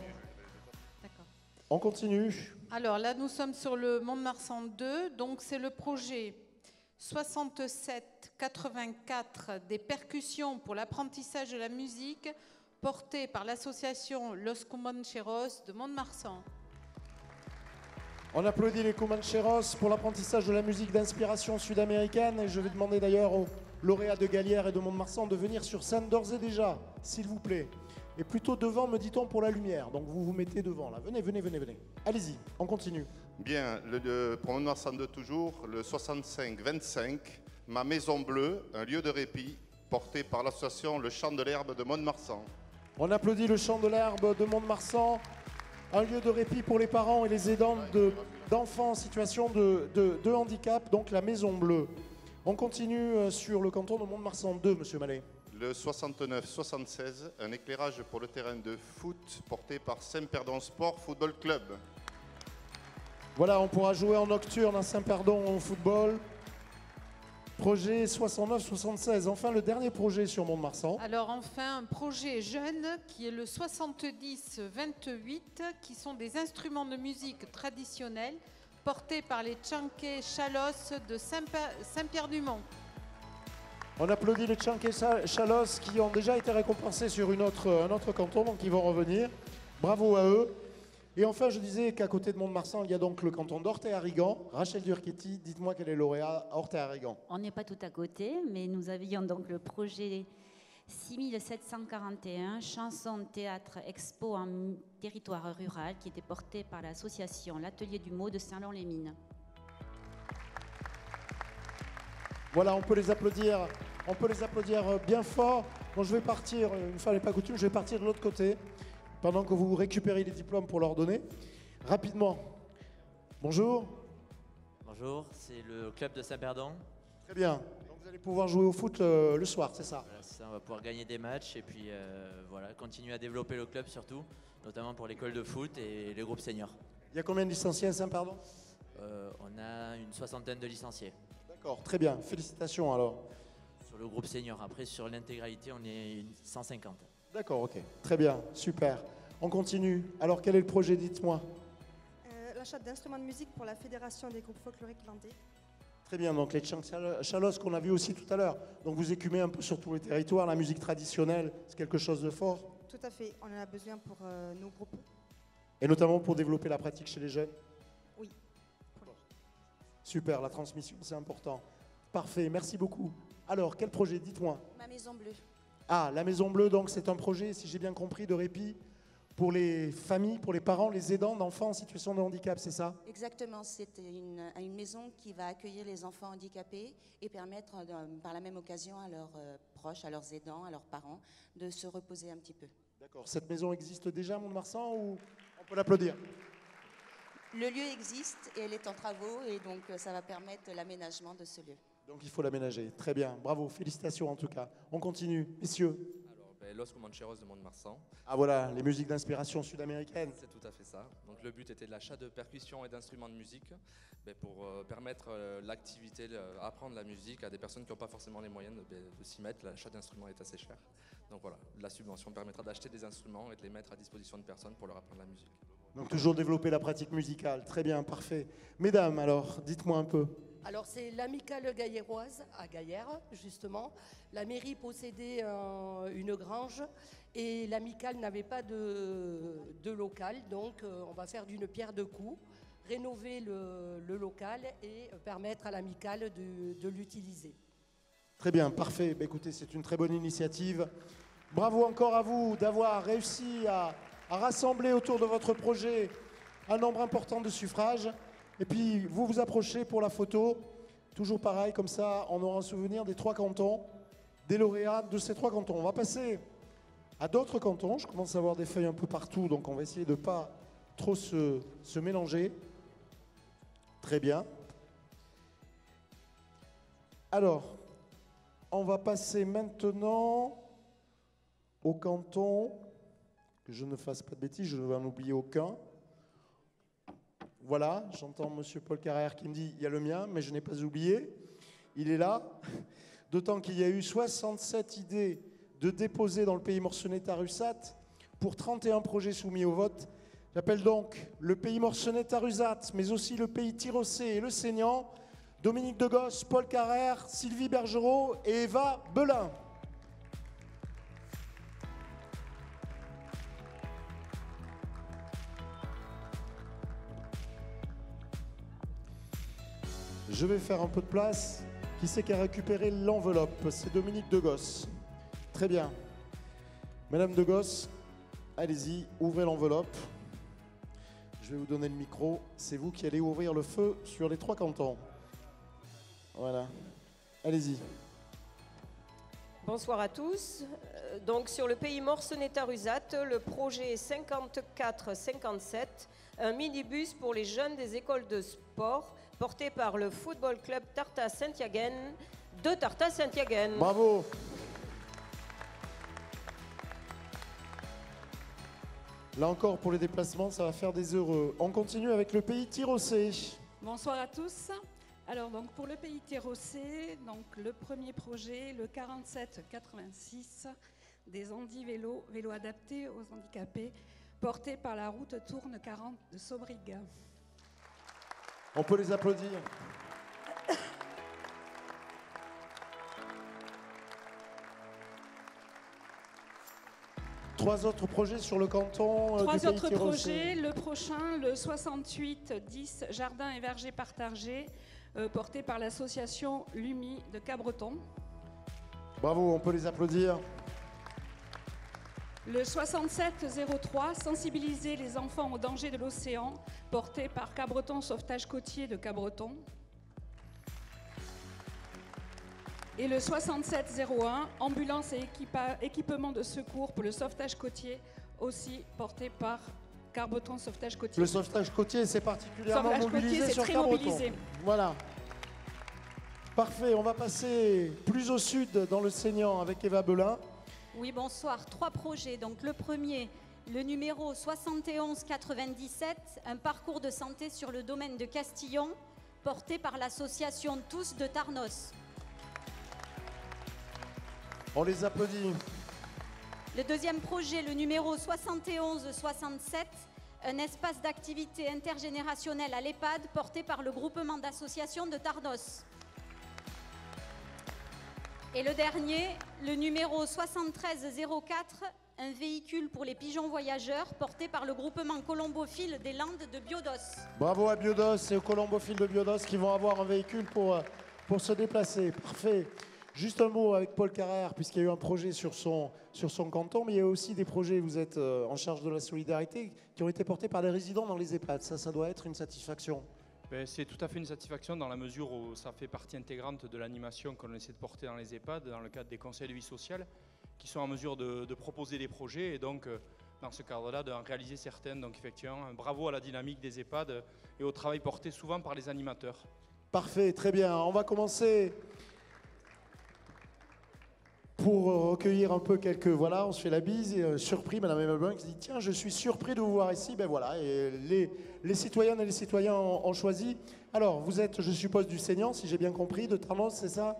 D'accord. On continue. Alors là, nous sommes sur le Mont-de-Marsan 2, donc c'est le projet 67-84 des percussions pour l'apprentissage de la musique porté par l'association Los Comancheros de Mont-de-Marsan. On applaudit les Comancheros pour l'apprentissage de la musique d'inspiration sud-américaine et je vais demander d'ailleurs aux lauréats de Gaillère et de Mont-de-Marsan de venir sur scène d'ores et déjà, s'il vous plaît. Et plutôt devant, me dit-on, pour la lumière. Donc vous vous mettez devant là. Venez, venez, venez, venez. Allez-y, on continue. Bien, pour Mont-de-Marsan 2 toujours, le 65-25, Ma Maison Bleue, un lieu de répit, porté par l'association Le Chant de l'Herbe de Mont-de-Marsan. On applaudit le Chant de l'Herbe de Mont-de-Marsan, un lieu de répit pour les parents et les aidants d'enfants en situation de handicap, donc la Maison Bleue. On continue sur le canton de Mont-de-Marsan 2, Monsieur Mallet. Le 69-76, un éclairage pour le terrain de foot porté par Saint-Perdon Sport Football Club. Voilà, on pourra jouer en nocturne à Saint-Perdon au football. Projet 69-76, enfin le dernier projet sur Mont-de-Marsan. Alors enfin, un projet jeune qui est le 70-28, qui sont des instruments de musique traditionnels portés par les Tchanké Chalos de Saint-Pierre-du-Mont. On applaudit les Tchanké Chalos qui ont déjà été récompensés sur un autre canton, donc ils vont revenir. Bravo à eux. Et enfin, je disais qu'à côté de Mont-de-Marsan, il y a donc le canton d'Orthe et Arrigan. Rachel Durchetti, dites-moi quel est lauréat Orthe et Arrigan. On n'est pas tout à côté, mais nous avions donc le projet 6741, chanson, théâtre, expo en territoire rural, qui était porté par l'association L'Atelier du Mot de Saint-Lon-les-Mines. Voilà, on peut les applaudir bien fort. Bon, je vais partir, une fois n'est pas coutume, je vais partir de l'autre côté, pendant que vous récupérez les diplômes pour leur donner. Rapidement. Bonjour. Bonjour, c'est le club de Saint-Perdon. Très bien. Donc vous allez pouvoir jouer au foot le soir, c'est ça? Voilà, ça, on va pouvoir gagner des matchs et puis voilà, continuer à développer le club surtout, notamment pour l'école de foot et les groupes seniors. Il y a combien de licenciés à Saint-Perdon? On a une 60aine de licenciés. D'accord, très bien. Félicitations alors. Sur le groupe senior, après sur l'intégralité, on est 150. D'accord, ok. Très bien, super. On continue. Alors quel est le projet, dites-moi? L'achat d'instruments de musique pour la Fédération des groupes folkloriques landais. Très bien, donc les Tchanké Chalos qu'on a vu aussi tout à l'heure. Donc vous écumez un peu sur tous les territoires, la musique traditionnelle, c'est quelque chose de fort. Tout à fait, on en a besoin pour nos groupes. Et notamment pour développer la pratique chez les jeunes? Oui. Super, la transmission, c'est important. Parfait, merci beaucoup. Alors, quel projet, dites-moi? Ma Maison Bleue. Ah, la Maison Bleue, donc c'est un projet, si j'ai bien compris, de répit pour les familles, pour les parents, les aidants d'enfants en situation de handicap, c'est ça? Exactement, c'est une maison qui va accueillir les enfants handicapés et permettre par la même occasion à leurs proches, à leurs aidants, à leurs parents de se reposer un petit peu. D'accord. Cette maison existe déjà à Mont-de-Marsan ou on peut l'applaudir? Le lieu existe et elle est en travaux et donc ça va permettre l'aménagement de ce lieu. Donc il faut l'aménager. Très bien, bravo, félicitations en tout cas. On continue, messieurs. Alors, Los Comancheros de Mont-de-Marsan. Ah voilà, les musiques d'inspiration sud-américaine. C'est tout à fait ça. Donc le but était de l'achat de percussions et d'instruments de musique pour permettre l'activité, apprendre la musique à des personnes qui n'ont pas forcément les moyens de s'y mettre. L'achat d'instruments est assez cher. Donc voilà, la subvention permettra d'acheter des instruments et de les mettre à disposition de personnes pour leur apprendre la musique. Donc toujours développer la pratique musicale. Très bien, parfait. Mesdames, alors, dites-moi un peu. Alors c'est l'amicale gailléroise à Gaillère, justement. La mairie possédait une grange et l'amicale n'avait pas de local. Donc on va faire d'une pierre deux coups, rénover le local et permettre à l'amicale de l'utiliser. Très bien, parfait. Bah, écoutez, c'est une très bonne initiative. Bravo encore à vous d'avoir réussi à rassembler autour de votre projet un nombre important de suffrages. Et puis, vous vous approchez pour la photo. Toujours pareil, comme ça, on aura un souvenir des 3 cantons, des lauréats de ces 3 cantons. On va passer à d'autres cantons. Je commence à avoir des feuilles un peu partout, donc on va essayer de ne pas trop se mélanger. Très bien. Alors, on va passer maintenant au canton, que je ne fasse pas de bêtises, je ne vais en oublier aucun. Voilà, j'entends monsieur Paul Carrère qui me dit « il y a le mien, mais je n'ai pas oublié ». Il est là, d'autant qu'il y a eu 67 idées de déposer dans le pays morconnais-Tarussat pour 31 projets soumis au vote. J'appelle donc le pays morconnais-Tarussat, mais aussi le pays Tirossé et le Seignan, Dominique Degosse, Paul Carrère, Sylvie Bergerot et Eva Belin. Je vais faire un peu de place. Qui c'est qui a récupéré l'enveloppe? C'est Dominique Degosse. Très bien. Madame Degosse, allez-y, ouvrez l'enveloppe. Je vais vous donner le micro. C'est vous qui allez ouvrir le feu sur les 3 cantons. Voilà. Allez-y. Bonsoir à tous. Donc sur le pays Morconnais-Tarussat, le projet 54-57, un minibus pour les jeunes des écoles de sport, porté par le football club Tartas Saint-Yaguen de Tartas Saint-Yaguen. Bravo. Là encore, pour les déplacements, ça va faire des heureux. On continue avec le pays Tirossé. Bonsoir à tous. Alors donc pour le pays Tirossé, donc le premier projet, le 4786, des Andy vélos adaptés aux handicapés, porté par la route Tourne 40 de Sobrig. On peut les applaudir. Trois autres projets sur le canton. Trois autres projets. Le prochain, le 6810 Jardins et Vergers partagés, porté par l'association LUMI de Cabreton. Bravo, on peut les applaudir. Le 6703 Sensibiliser les enfants aux dangers de l'océan, porté par Cabreton Sauvetage Côtier de Cabreton. Et le 6701 Ambulance et équipement de secours pour le sauvetage côtier, aussi porté par Cabreton Sauvetage Côtier. Le sauvetage côtier, c'est particulièrement mobilisé sur Cabreton. Mobilisé. Voilà. Parfait, on va passer plus au sud dans le Seignan avec Eva Belin. Oui, bonsoir. 3 projets. Donc le premier, le numéro 7197, un parcours de santé sur le domaine de Castillon, porté par l'association Tous de Tarnos. On les applaudit. Le deuxième projet, le numéro 7167, un espace d'activité intergénérationnelle à l'EHPAD, porté par le groupement d'associations de Tarnos. Et le dernier, le numéro 7304, un véhicule pour les pigeons voyageurs, porté par le groupement colombophile des Landes de Biodos. Bravo à Biodos et aux colombophiles de Biodos qui vont avoir un véhicule pour se déplacer. Parfait. Juste un mot avec Paul Carrère, puisqu'il y a eu un projet sur son canton, mais il y a aussi des projets, vous êtes en charge de la solidarité, qui ont été portés par les résidents dans les EHPAD. Ça doit être une satisfaction. C'est tout à fait une satisfaction dans la mesure où ça fait partie intégrante de l'animation qu'on essaie de porter dans les EHPAD, dans le cadre des conseils de vie sociale, qui sont en mesure de proposer des projets et donc dans ce cadre-là d'en réaliser certaines. Donc effectivement, un bravo à la dynamique des EHPAD et au travail porté souvent par les animateurs. Parfait, très bien. On va commencer pour recueillir un peu quelques... Voilà, on se fait la bise, et surpris, Madame Emelbrun qui dit « Tiens, je suis surpris de vous voir ici. » Ben voilà, et les citoyennes et les citoyens ont choisi. Alors, vous êtes, je suppose, du Seignan, si j'ai bien compris, de Tarnos, c'est ça?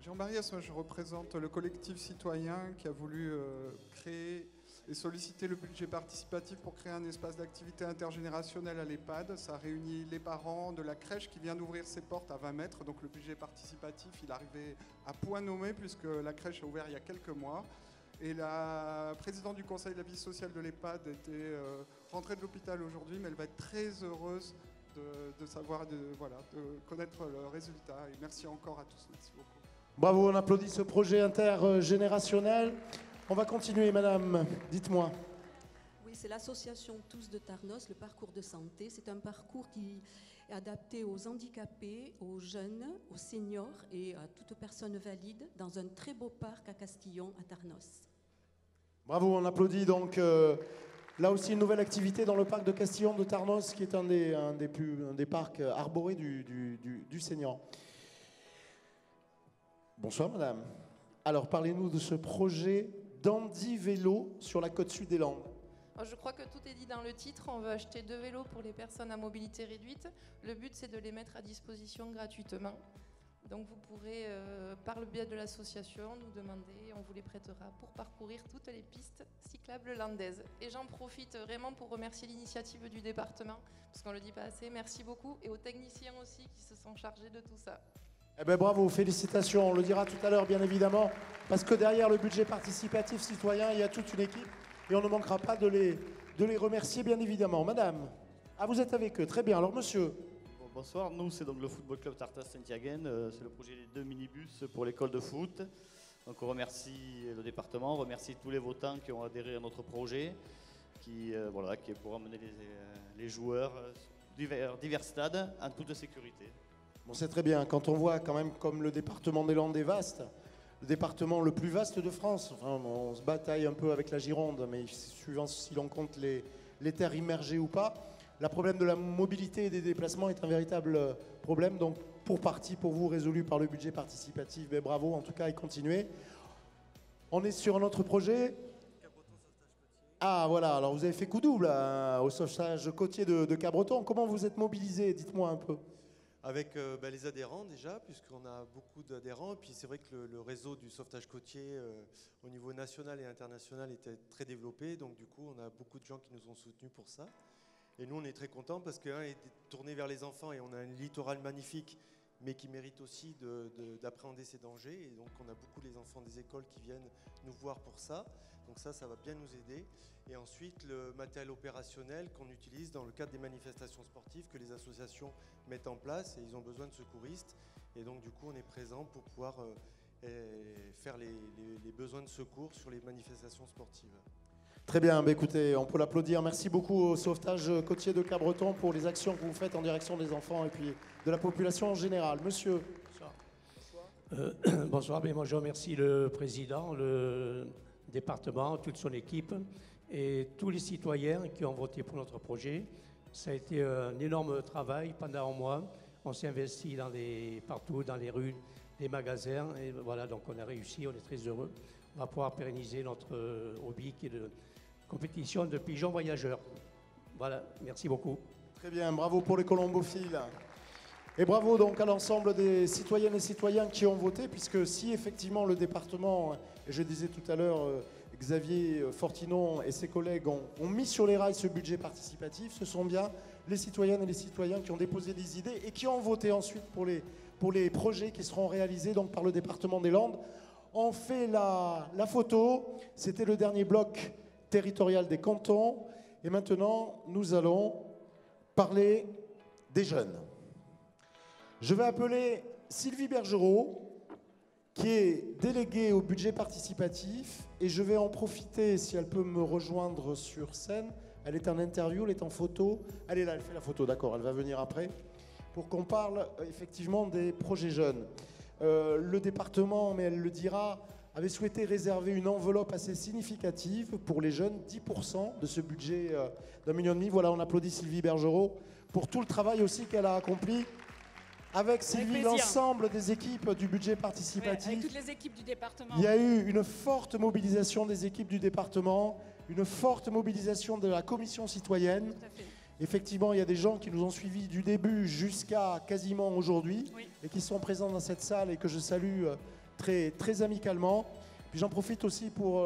Jean-Marie, moi je représente le collectif citoyen qui a voulu créer et solliciter le budget participatif pour créer un espace d'activité intergénérationnelle à l'EHPAD. Ça réunit les parents de la crèche qui vient d'ouvrir ses portes à 20 mètres. Donc le budget participatif, il arrivait à point nommé puisque la crèche a ouvert il y a quelques mois. Et la présidente du conseil de la vie sociale de l'EHPAD était rentrée de l'hôpital aujourd'hui, mais elle va être très heureuse de savoir, de connaître le résultat. Et merci encore à tous. Merci beaucoup. Bravo, on applaudit ce projet intergénérationnel. On va continuer, madame. Dites-moi. Oui, c'est l'association Tous de Tarnos, le parcours de santé. C'est un parcours qui est adapté aux handicapés, aux jeunes, aux seniors et à toute personne valide dans un très beau parc à Castillon, à Tarnos. Bravo, on applaudit donc là aussi une nouvelle activité dans le parc de Castillon de Tarnos, qui est un des parcs arborés du Seignan. Bonsoir madame. Alors parlez-nous de ce projet d'Andy Vélo sur la côte sud des Landes. Je crois que tout est dit dans le titre. On veut acheter 2 vélos pour les personnes à mobilité réduite. Le but, c'est de les mettre à disposition gratuitement. Donc vous pourrez, par le biais de l'association, nous demander et on vous les prêtera pour parcourir toutes les pistes cyclables landaises. Et j'en profite vraiment pour remercier l'initiative du département, parce qu'on ne le dit pas assez. Merci beaucoup. Et aux techniciens aussi qui se sont chargés de tout ça. Eh bien bravo, félicitations, on le dira tout à l'heure bien évidemment, parce que derrière le budget participatif citoyen, il y a toute une équipe et on ne manquera pas de les remercier bien évidemment. Madame, vous êtes avec eux, très bien. Alors monsieur. Bonsoir, nous c'est donc le Football Club Tartas Saint-Yaguen, c'est le projet des 2 minibus pour l'école de foot. Donc on remercie le département, on remercie tous les votants qui ont adhéré à notre projet, qui est pour amener les joueurs divers stades en toute sécurité. Bon, c'est très bien, quand on voit quand même comme le département des Landes est vaste, le département le plus vaste de France, enfin, on se bataille un peu avec la Gironde, mais suivant si l'on compte les terres immergées ou pas, le problème de la mobilité et des déplacements est un véritable problème, donc pour vous, résolu par le budget participatif, mais bravo en tout cas et continuez. On est sur un autre projet. Ah voilà, alors vous avez fait coup double au sauvetage côtier de Cabreton, comment vous êtes mobilisés, dites-moi un peu. Avec les adhérents déjà, puisqu'on a beaucoup d'adhérents. Et puis c'est vrai que le réseau du sauvetage côtier au niveau national et international était très développé. Donc du coup, on a beaucoup de gens qui nous ont soutenus pour ça. Et nous, on est très contents parce qu'un est tourné vers les enfants et on a un littoral magnifique, mais qui mérite aussi d'appréhender ces dangers. Et donc on a beaucoup les enfants des écoles qui viennent nous voir pour ça. Donc ça va bien nous aider. Et ensuite, le matériel opérationnel qu'on utilise dans le cadre des manifestations sportives que les associations mettent en place et ils ont besoin de secouristes. Et donc du coup, on est présent pour pouvoir faire les besoins de secours sur les manifestations sportives. Très bien, écoutez, on peut l'applaudir. Merci beaucoup au sauvetage côtier de Cabreton pour les actions que vous faites en direction des enfants et puis de la population en général. Monsieur. Bonsoir. Bonsoir, moi je remercie le président, le département, toute son équipe et tous les citoyens qui ont voté pour notre projet. Ça a été un énorme travail pendant un mois. On s'est investi partout, dans les rues, les magasins. Et voilà, donc on a réussi, on est très heureux. On va pouvoir pérenniser notre hobby qui est de compétition de pigeons voyageurs. Voilà, merci beaucoup. Très bien, bravo pour les colombophiles. Et bravo donc à l'ensemble des citoyennes et citoyens qui ont voté, puisque si effectivement le département, et je disais tout à l'heure, Xavier Fortinon et ses collègues ont mis sur les rails ce budget participatif, ce sont bien les citoyennes et les citoyens qui ont déposé des idées et qui ont voté ensuite pour les projets qui seront réalisés donc par le département des Landes. On fait la photo, c'était le dernier bloc territorial des cantons, et maintenant nous allons parler des jeunes. Je vais appeler Sylvie Bergerot, qui est déléguée au budget participatif, et je vais en profiter, si elle peut me rejoindre sur scène. Elle est en interview, elle est en photo. Elle est là, elle fait la photo, d'accord, elle va venir après, pour qu'on parle effectivement des projets jeunes. Le département, mais elle le dira, avait souhaité réserver une enveloppe assez significative pour les jeunes, 10% de ce budget d'1,5 million. Voilà, on applaudit Sylvie Bergerot pour tout le travail aussi qu'elle a accompli avec Sylvie plaisir. l'ensemble des équipes du budget participatif. Avec toutes les équipes du département. Il y a eu une forte mobilisation des équipes du département, une forte mobilisation de la commission citoyenne. Tout à fait. Effectivement, il y a des gens qui nous ont suivis du début jusqu'à quasiment aujourd'hui et qui sont présents dans cette salle et que je salue très, très amicalement. Puis j'en profite aussi pour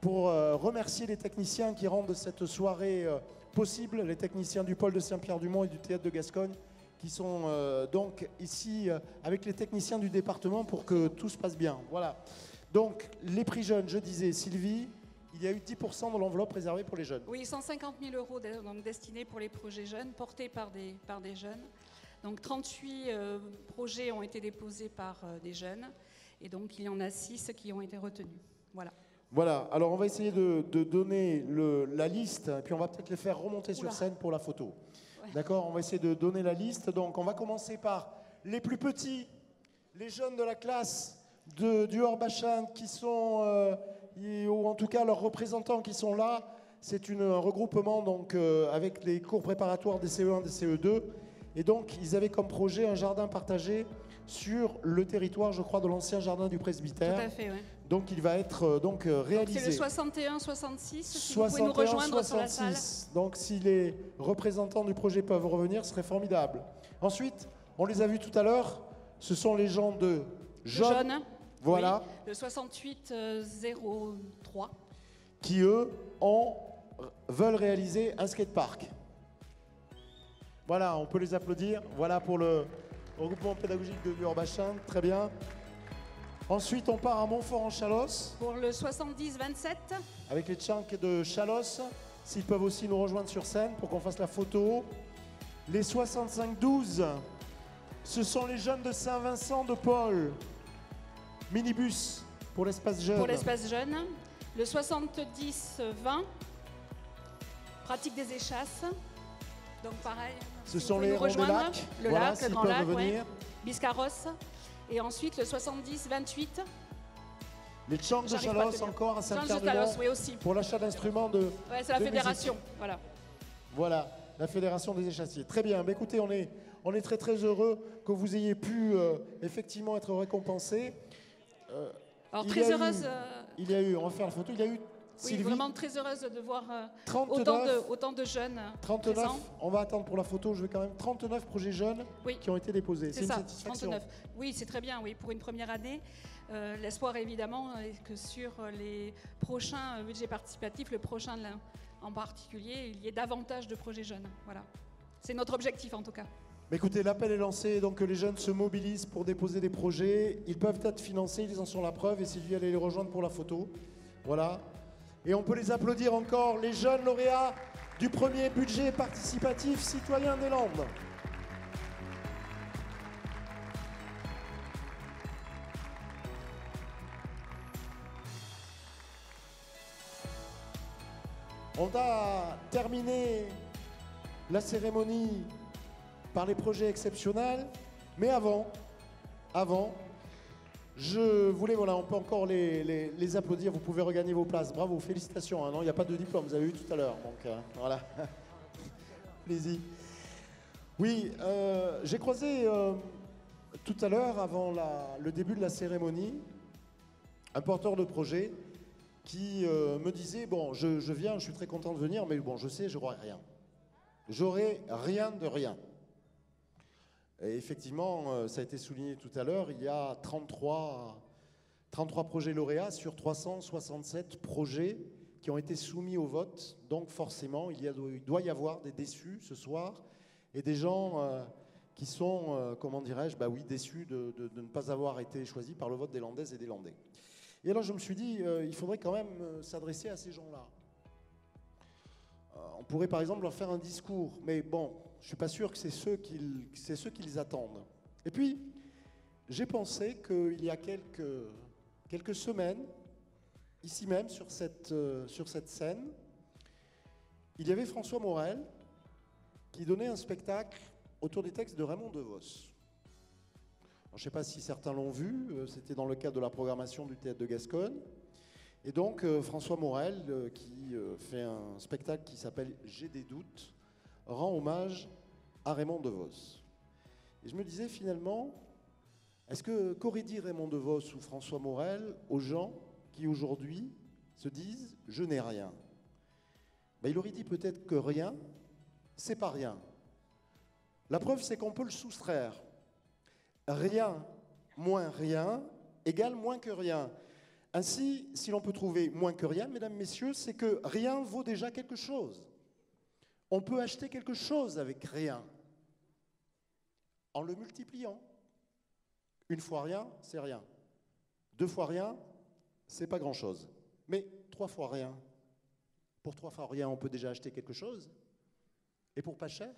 remercier les techniciens qui rendent cette soirée possible, les techniciens du pôle de Saint-Pierre-du-Mont et du théâtre de Gascogne, qui sont donc ici avec les techniciens du département pour que tout se passe bien. Voilà. Donc les prix jeunes, je disais, Sylvie, il y a eu 10% de l'enveloppe réservée pour les jeunes. Oui, 150 000 € donc, destinés pour les projets jeunes, portés par des jeunes. Donc 38 projets ont été déposés par des jeunes, et donc il y en a 6 qui ont été retenus. Voilà. Voilà, alors on va essayer de donner la liste, et puis on va peut-être les faire remonter sur scène pour la photo. Ouais. D'accord, on va essayer de donner la liste. Donc on va commencer par les plus petits, les jeunes de la classe du Horbachane qui sont, ou en tout cas leurs représentants qui sont là. C'est un regroupement donc, avec les cours préparatoires des CE1, des CE2. Et donc ils avaient comme projet un jardin partagé sur le territoire, je crois, de l'ancien jardin du presbytère. Tout à fait, oui. Donc il va être réalisé. C'est le 61-66, si vous pouvez nous rejoindre sur la salle. Donc si les représentants du projet peuvent revenir, ce serait formidable. Ensuite, on les a vus tout à l'heure, ce sont les gens de Jaune. Voilà. Oui, le 68-03. Qui, eux, veulent réaliser un skatepark. Voilà, on peut les applaudir. Voilà pour le regroupement pédagogique de Urbachin. Très bien. Ensuite, on part à Montfort-en-Chalosse. Pour le 70-27. Avec les Tchanks de Chalosse, s'ils peuvent aussi nous rejoindre sur scène pour qu'on fasse la photo. Les 65-12, ce sont les jeunes de Saint-Vincent de Paul. Minibus pour l'espace jeune. Pour l'espace jeune. Le 70-20, pratique des échasses. Donc pareil. Ce sont les hérons des lacs. Le voilà, lac, le grand lac, venir. Ouais. Biscarrosse. Et ensuite le 70-28. Les Tchanks de Chalosse encore à Saint-Pierre-du-Mont oui, aussi. pour l'achat d'instruments de ouais, c'est la fédération. Voilà. Voilà, la fédération des échassiers. Très bien. Mais écoutez, on est très très heureux que vous ayez pu effectivement être récompensés. Alors très heureuse. Il y a eu, on va faire la photo, il y a eu Sylvie. Oui, vraiment très heureuse de voir 39, autant de jeunes 39, présents. On va attendre pour la photo, je vais quand même 39 projets jeunes qui ont été déposés. C'est ça, une satisfaction. 39. Oui, c'est très bien, oui, pour une première année. L'espoir évidemment est que sur les prochains budgets participatifs, le prochain en particulier, il y ait davantage de projets jeunes. Voilà. C'est notre objectif en tout cas. Mais écoutez, l'appel est lancé, donc les jeunes se mobilisent pour déposer des projets. Ils peuvent être financés, ils en sont la preuve, et Sylvie allait les rejoindre pour la photo. Voilà. Et on peut les applaudir encore, les jeunes lauréats du premier budget participatif citoyen des Landes. On a terminé la cérémonie par les projets exceptionnels, mais avant, je voulais, voilà, on peut encore les applaudir, vous pouvez regagner vos places, bravo, félicitations, hein, non, il n'y a pas de diplôme, vous avez eu tout à l'heure, donc voilà, allez-y. Oui, j'ai croisé tout à l'heure, avant le début de la cérémonie, un porteur de projet qui me disait, bon, je viens, je suis très content de venir, mais bon, je sais, j'aurai rien. J'aurai rien de rien. Et effectivement, ça a été souligné tout à l'heure, il y a 33 projets lauréats sur 367 projets qui ont été soumis au vote. Donc forcément, il doit y avoir des déçus ce soir et des gens qui sont, comment dirais-je, bah oui, déçus de ne pas avoir été choisis par le vote des Landaises et des Landais. Et alors je me suis dit, il faudrait quand même s'adresser à ces gens-là. On pourrait par exemple leur faire un discours, mais bon, je ne suis pas sûr que c'est ceux qu'ils attendent. Et puis, j'ai pensé qu'il y a quelques semaines, ici même, sur cette scène, il y avait François Morel qui donnait un spectacle autour des textes de Raymond DeVos. Je ne sais pas si certains l'ont vu, c'était dans le cadre de la programmation du Théâtre de Gascogne. Et donc, François Morel, qui fait un spectacle qui s'appelle « J'ai des doutes », rend hommage à Raymond DeVos. Et je me disais finalement, qu'aurait dit Raymond DeVos ou François Morel aux gens qui aujourd'hui se disent « je n'ai rien ». Il aurait dit peut-être que rien, c'est pas rien. La preuve, c'est qu'on peut le soustraire. Rien moins rien égale moins que rien. Ainsi, si l'on peut trouver moins que rien, mesdames, messieurs, c'est que rien vaut déjà quelque chose. On peut acheter quelque chose avec rien, en le multipliant. Une fois rien, c'est rien. 2 fois rien, c'est pas grand-chose. Mais 3 fois rien, pour 3 fois rien, on peut déjà acheter quelque chose, et pour pas cher.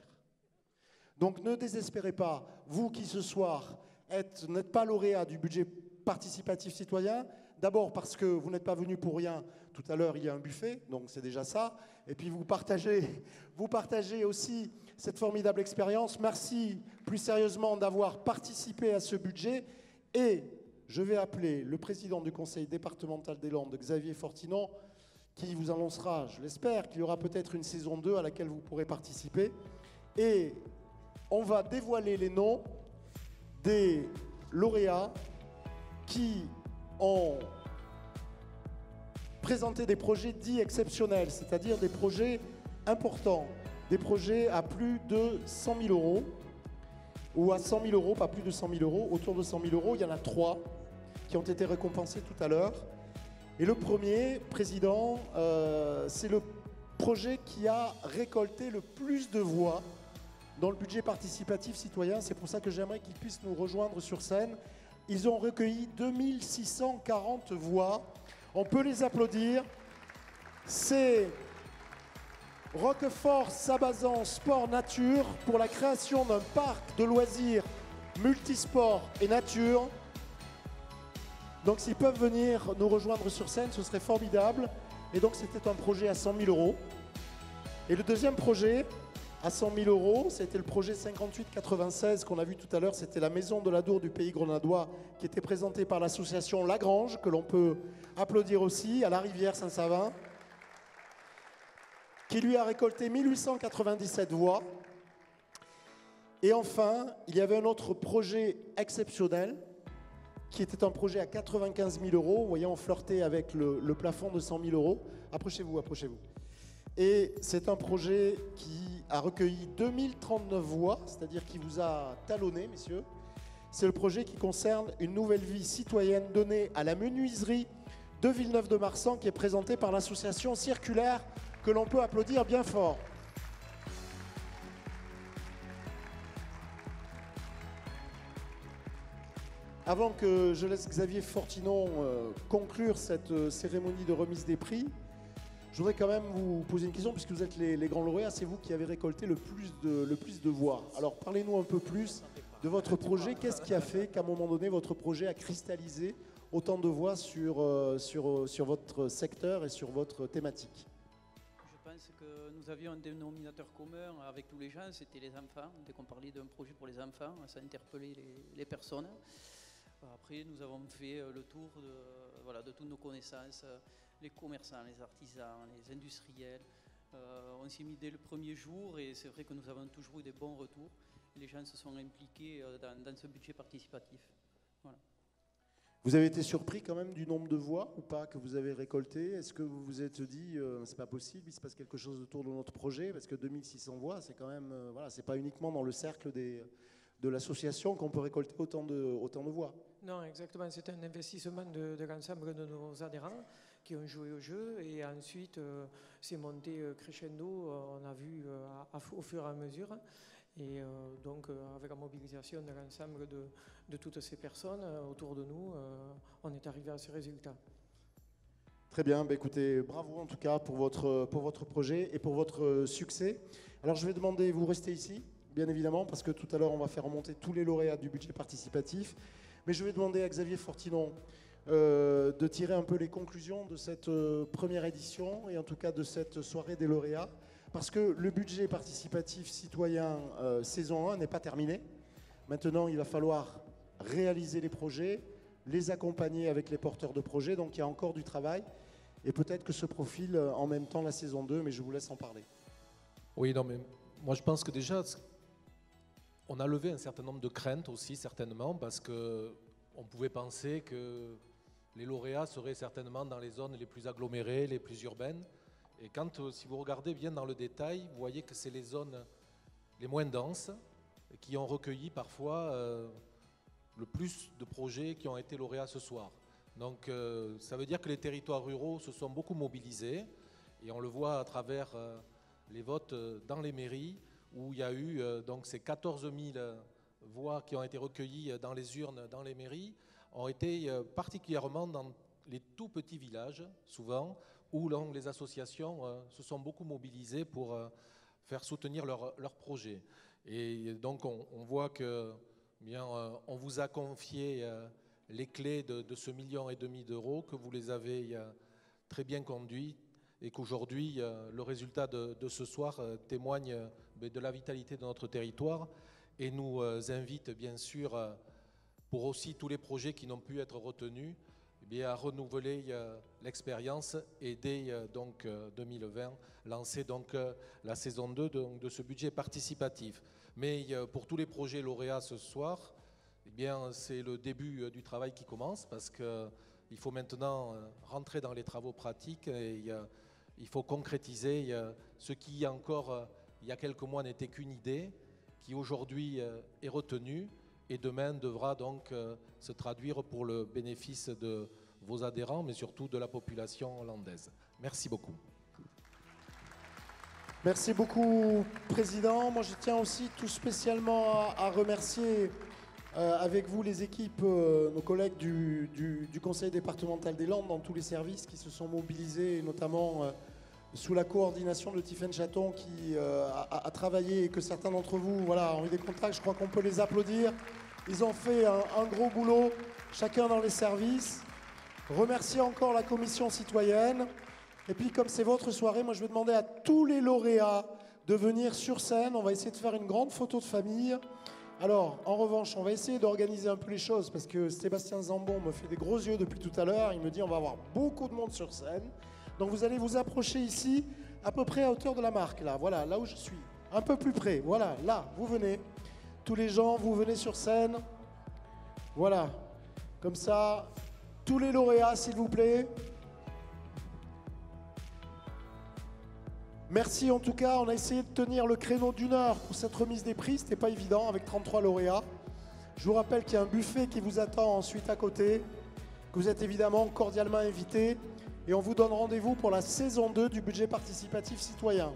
Donc ne désespérez pas, vous qui ce soir n'êtes pas lauréat du budget participatif citoyen, d'abord parce que vous n'êtes pas venu pour rien. Tout à l'heure, il y a un buffet, donc c'est déjà ça. Et puis vous partagez aussi cette formidable expérience. Merci plus sérieusement d'avoir participé à ce budget. Et je vais appeler le président du conseil départemental des Landes, Xavier Fortinon, qui vous annoncera, je l'espère, qu'il y aura peut-être une saison 2 à laquelle vous pourrez participer. Et on va dévoiler les noms des lauréats qui ont présenté des projets dits exceptionnels, c'est-à-dire des projets importants, des projets à plus de 100 000 euros, ou à 100 000 euros, pas plus de 100 000 euros. Autour de 100 000 euros, il y en a 3 qui ont été récompensés tout à l'heure. Et le premier, président, c'est le projet qui a récolté le plus de voix dans le budget participatif citoyen. C'est pour ça que j'aimerais qu'ils puissent nous rejoindre sur scène. Ils ont recueilli 2640 voix. On peut les applaudir. C'est Roquefort-Sabazan Sport Nature pour la création d'un parc de loisirs multisport et nature. Donc s'ils peuvent venir nous rejoindre sur scène, ce serait formidable. Et donc c'était un projet à 100 000 euros. Et le deuxième projet à 100 000 euros, c'était le projet 5896 qu'on a vu tout à l'heure. C'était la maison de l'Adour du pays grenadois qui était présentée par l'association Lagrange, que l'on peut applaudir aussi, à la rivière Saint-Savin, qui lui a récolté 1897 voix. Et enfin, il y avait un autre projet exceptionnel, qui était un projet à 95 000 euros. Vous voyez, on flirtait avec le plafond de 100 000 euros. Approchez-vous, approchez-vous. Et c'est un projet qui a recueilli 2039 voix, c'est-à-dire qui vous a talonné, messieurs. C'est le projet qui concerne une nouvelle vie citoyenne donnée à la menuiserie de Villeneuve-de-Marsan, qui est présenté par l'association Circulaire, que l'on peut applaudir bien fort. Avant que je laisse Xavier Fortinon conclure cette cérémonie de remise des prix, je voudrais quand même vous poser une question, puisque vous êtes les grands lauréats, c'est vous qui avez récolté le plus de voix. Alors parlez-nous un peu plus de votre projet. Qu'est-ce qui a fait qu'à un moment donné, votre projet a cristallisé autant de voix sur votre secteur et sur votre thématique? Je pense que nous avions un dénominateur commun avec tous les gens, c'était les enfants. Dès qu'on parlait d'un projet pour les enfants, ça interpellait les personnes. Après, nous avons fait le tour de toutes nos connaissances, les commerçants, les artisans, les industriels. On s'y est mis dès le premier jour et c'est vrai que nous avons toujours eu des bons retours. Les gens se sont impliqués dans ce budget participatif. Voilà. Vous avez été surpris quand même du nombre de voix ou pas que vous avez récolté? Est-ce que vous vous êtes dit c'est pas possible, il se passe quelque chose autour de notre projet? Parce que 2600 voix, c'est quand même c'est pas uniquement dans le cercle de l'association qu'on peut récolter autant de voix. Non, exactement. C'est un investissement de l'ensemble de nos adhérents qui ont joué au jeu et ensuite c'est monté crescendo, on a vu au fur et à mesure. Et donc avec la mobilisation de l'ensemble de toutes ces personnes autour de nous, on est arrivé à ce résultat. Très bien, écoutez, bravo en tout cas pour votre projet et pour votre succès. Alors je vais demander, vous restez ici, bien évidemment, parce que tout à l'heure on va faire remonter tous les lauréats du budget participatif. Mais je vais demander à Xavier Fortinon de tirer un peu les conclusions de cette première édition et en tout cas de cette soirée des lauréats. Parce que le budget participatif citoyen saison 1 n'est pas terminé. Maintenant, il va falloir réaliser les projets, les accompagner avec les porteurs de projets. Donc il y a encore du travail. Et peut-être que se profile en même temps la saison 2, mais je vous laisse en parler. Oui, non, mais moi je pense que déjà, On a levé un certain nombre de craintes aussi, certainement, parce qu'on pouvait penser que les lauréats seraient certainement dans les zones les plus agglomérées, les plus urbaines. Et quand, si vous regardez bien dans le détail, vous voyez que c'est les zones les moins denses qui ont recueilli parfois le plus de projets qui ont été lauréats ce soir. Donc ça veut dire que les territoires ruraux se sont beaucoup mobilisés, et on le voit à travers les votes dans les mairies, où il y a eu donc ces 14 000 voix qui ont été recueillies dans les urnes dans les mairies, ont été particulièrement dans les tout petits villages, souvent, où les associations se sont beaucoup mobilisées pour faire soutenir leurs projets. Et donc on voit que on vous a confié les clés de ce 1,5 million d'euros, que vous les avez très bien conduits, et qu'aujourd'hui le résultat de ce soir témoigne de la vitalité de notre territoire et nous invite bien sûr, pour aussi tous les projets qui n'ont pu être retenus, à renouveler l'expérience et dès donc 2020 lancer donc la saison 2 de ce budget participatif. Mais pour tous les projets lauréats ce soir, c'est le début du travail qui commence, parce qu'il faut maintenant rentrer dans les travaux pratiques et il faut concrétiser ce qui encore il y a quelques mois n'était qu'une idée, qui aujourd'hui est retenue et demain devra donc se traduire pour le bénéfice de vos adhérents, mais surtout de la population hollandaise. Merci beaucoup. Merci beaucoup, Président. Moi, je tiens aussi tout spécialement à remercier avec vous les équipes, nos collègues du Conseil départemental des Landes dans tous les services qui se sont mobilisés, notamment sous la coordination de Tiffaine Chaton qui a travaillé, et que certains d'entre vous ont eu des contacts. Je crois qu'on peut les applaudir. Ils ont fait un gros boulot, chacun dans les services. Remercier encore la commission citoyenne. Et puis, comme c'est votre soirée, moi je vais demander à tous les lauréats de venir sur scène. On va essayer de faire une grande photo de famille. Alors, en revanche, on va essayer d'organiser un peu les choses, parce que Sébastien Zambon me fait des gros yeux depuis tout à l'heure. Il me dit on va avoir beaucoup de monde sur scène. Donc vous allez vous approcher ici, à peu près à hauteur de la marque, là. Voilà, là où je suis. Un peu plus près. Voilà, là, vous venez. Tous les gens, vous venez sur scène. Voilà. Comme ça, tous les lauréats, s'il vous plaît. Merci en tout cas, on a essayé de tenir le créneau d'1 heure pour cette remise des prix, c'était pas évident avec 33 lauréats. Je vous rappelle qu'il y a un buffet qui vous attend ensuite à côté, que vous êtes évidemment cordialement invités, et on vous donne rendez-vous pour la saison 2 du budget participatif citoyen.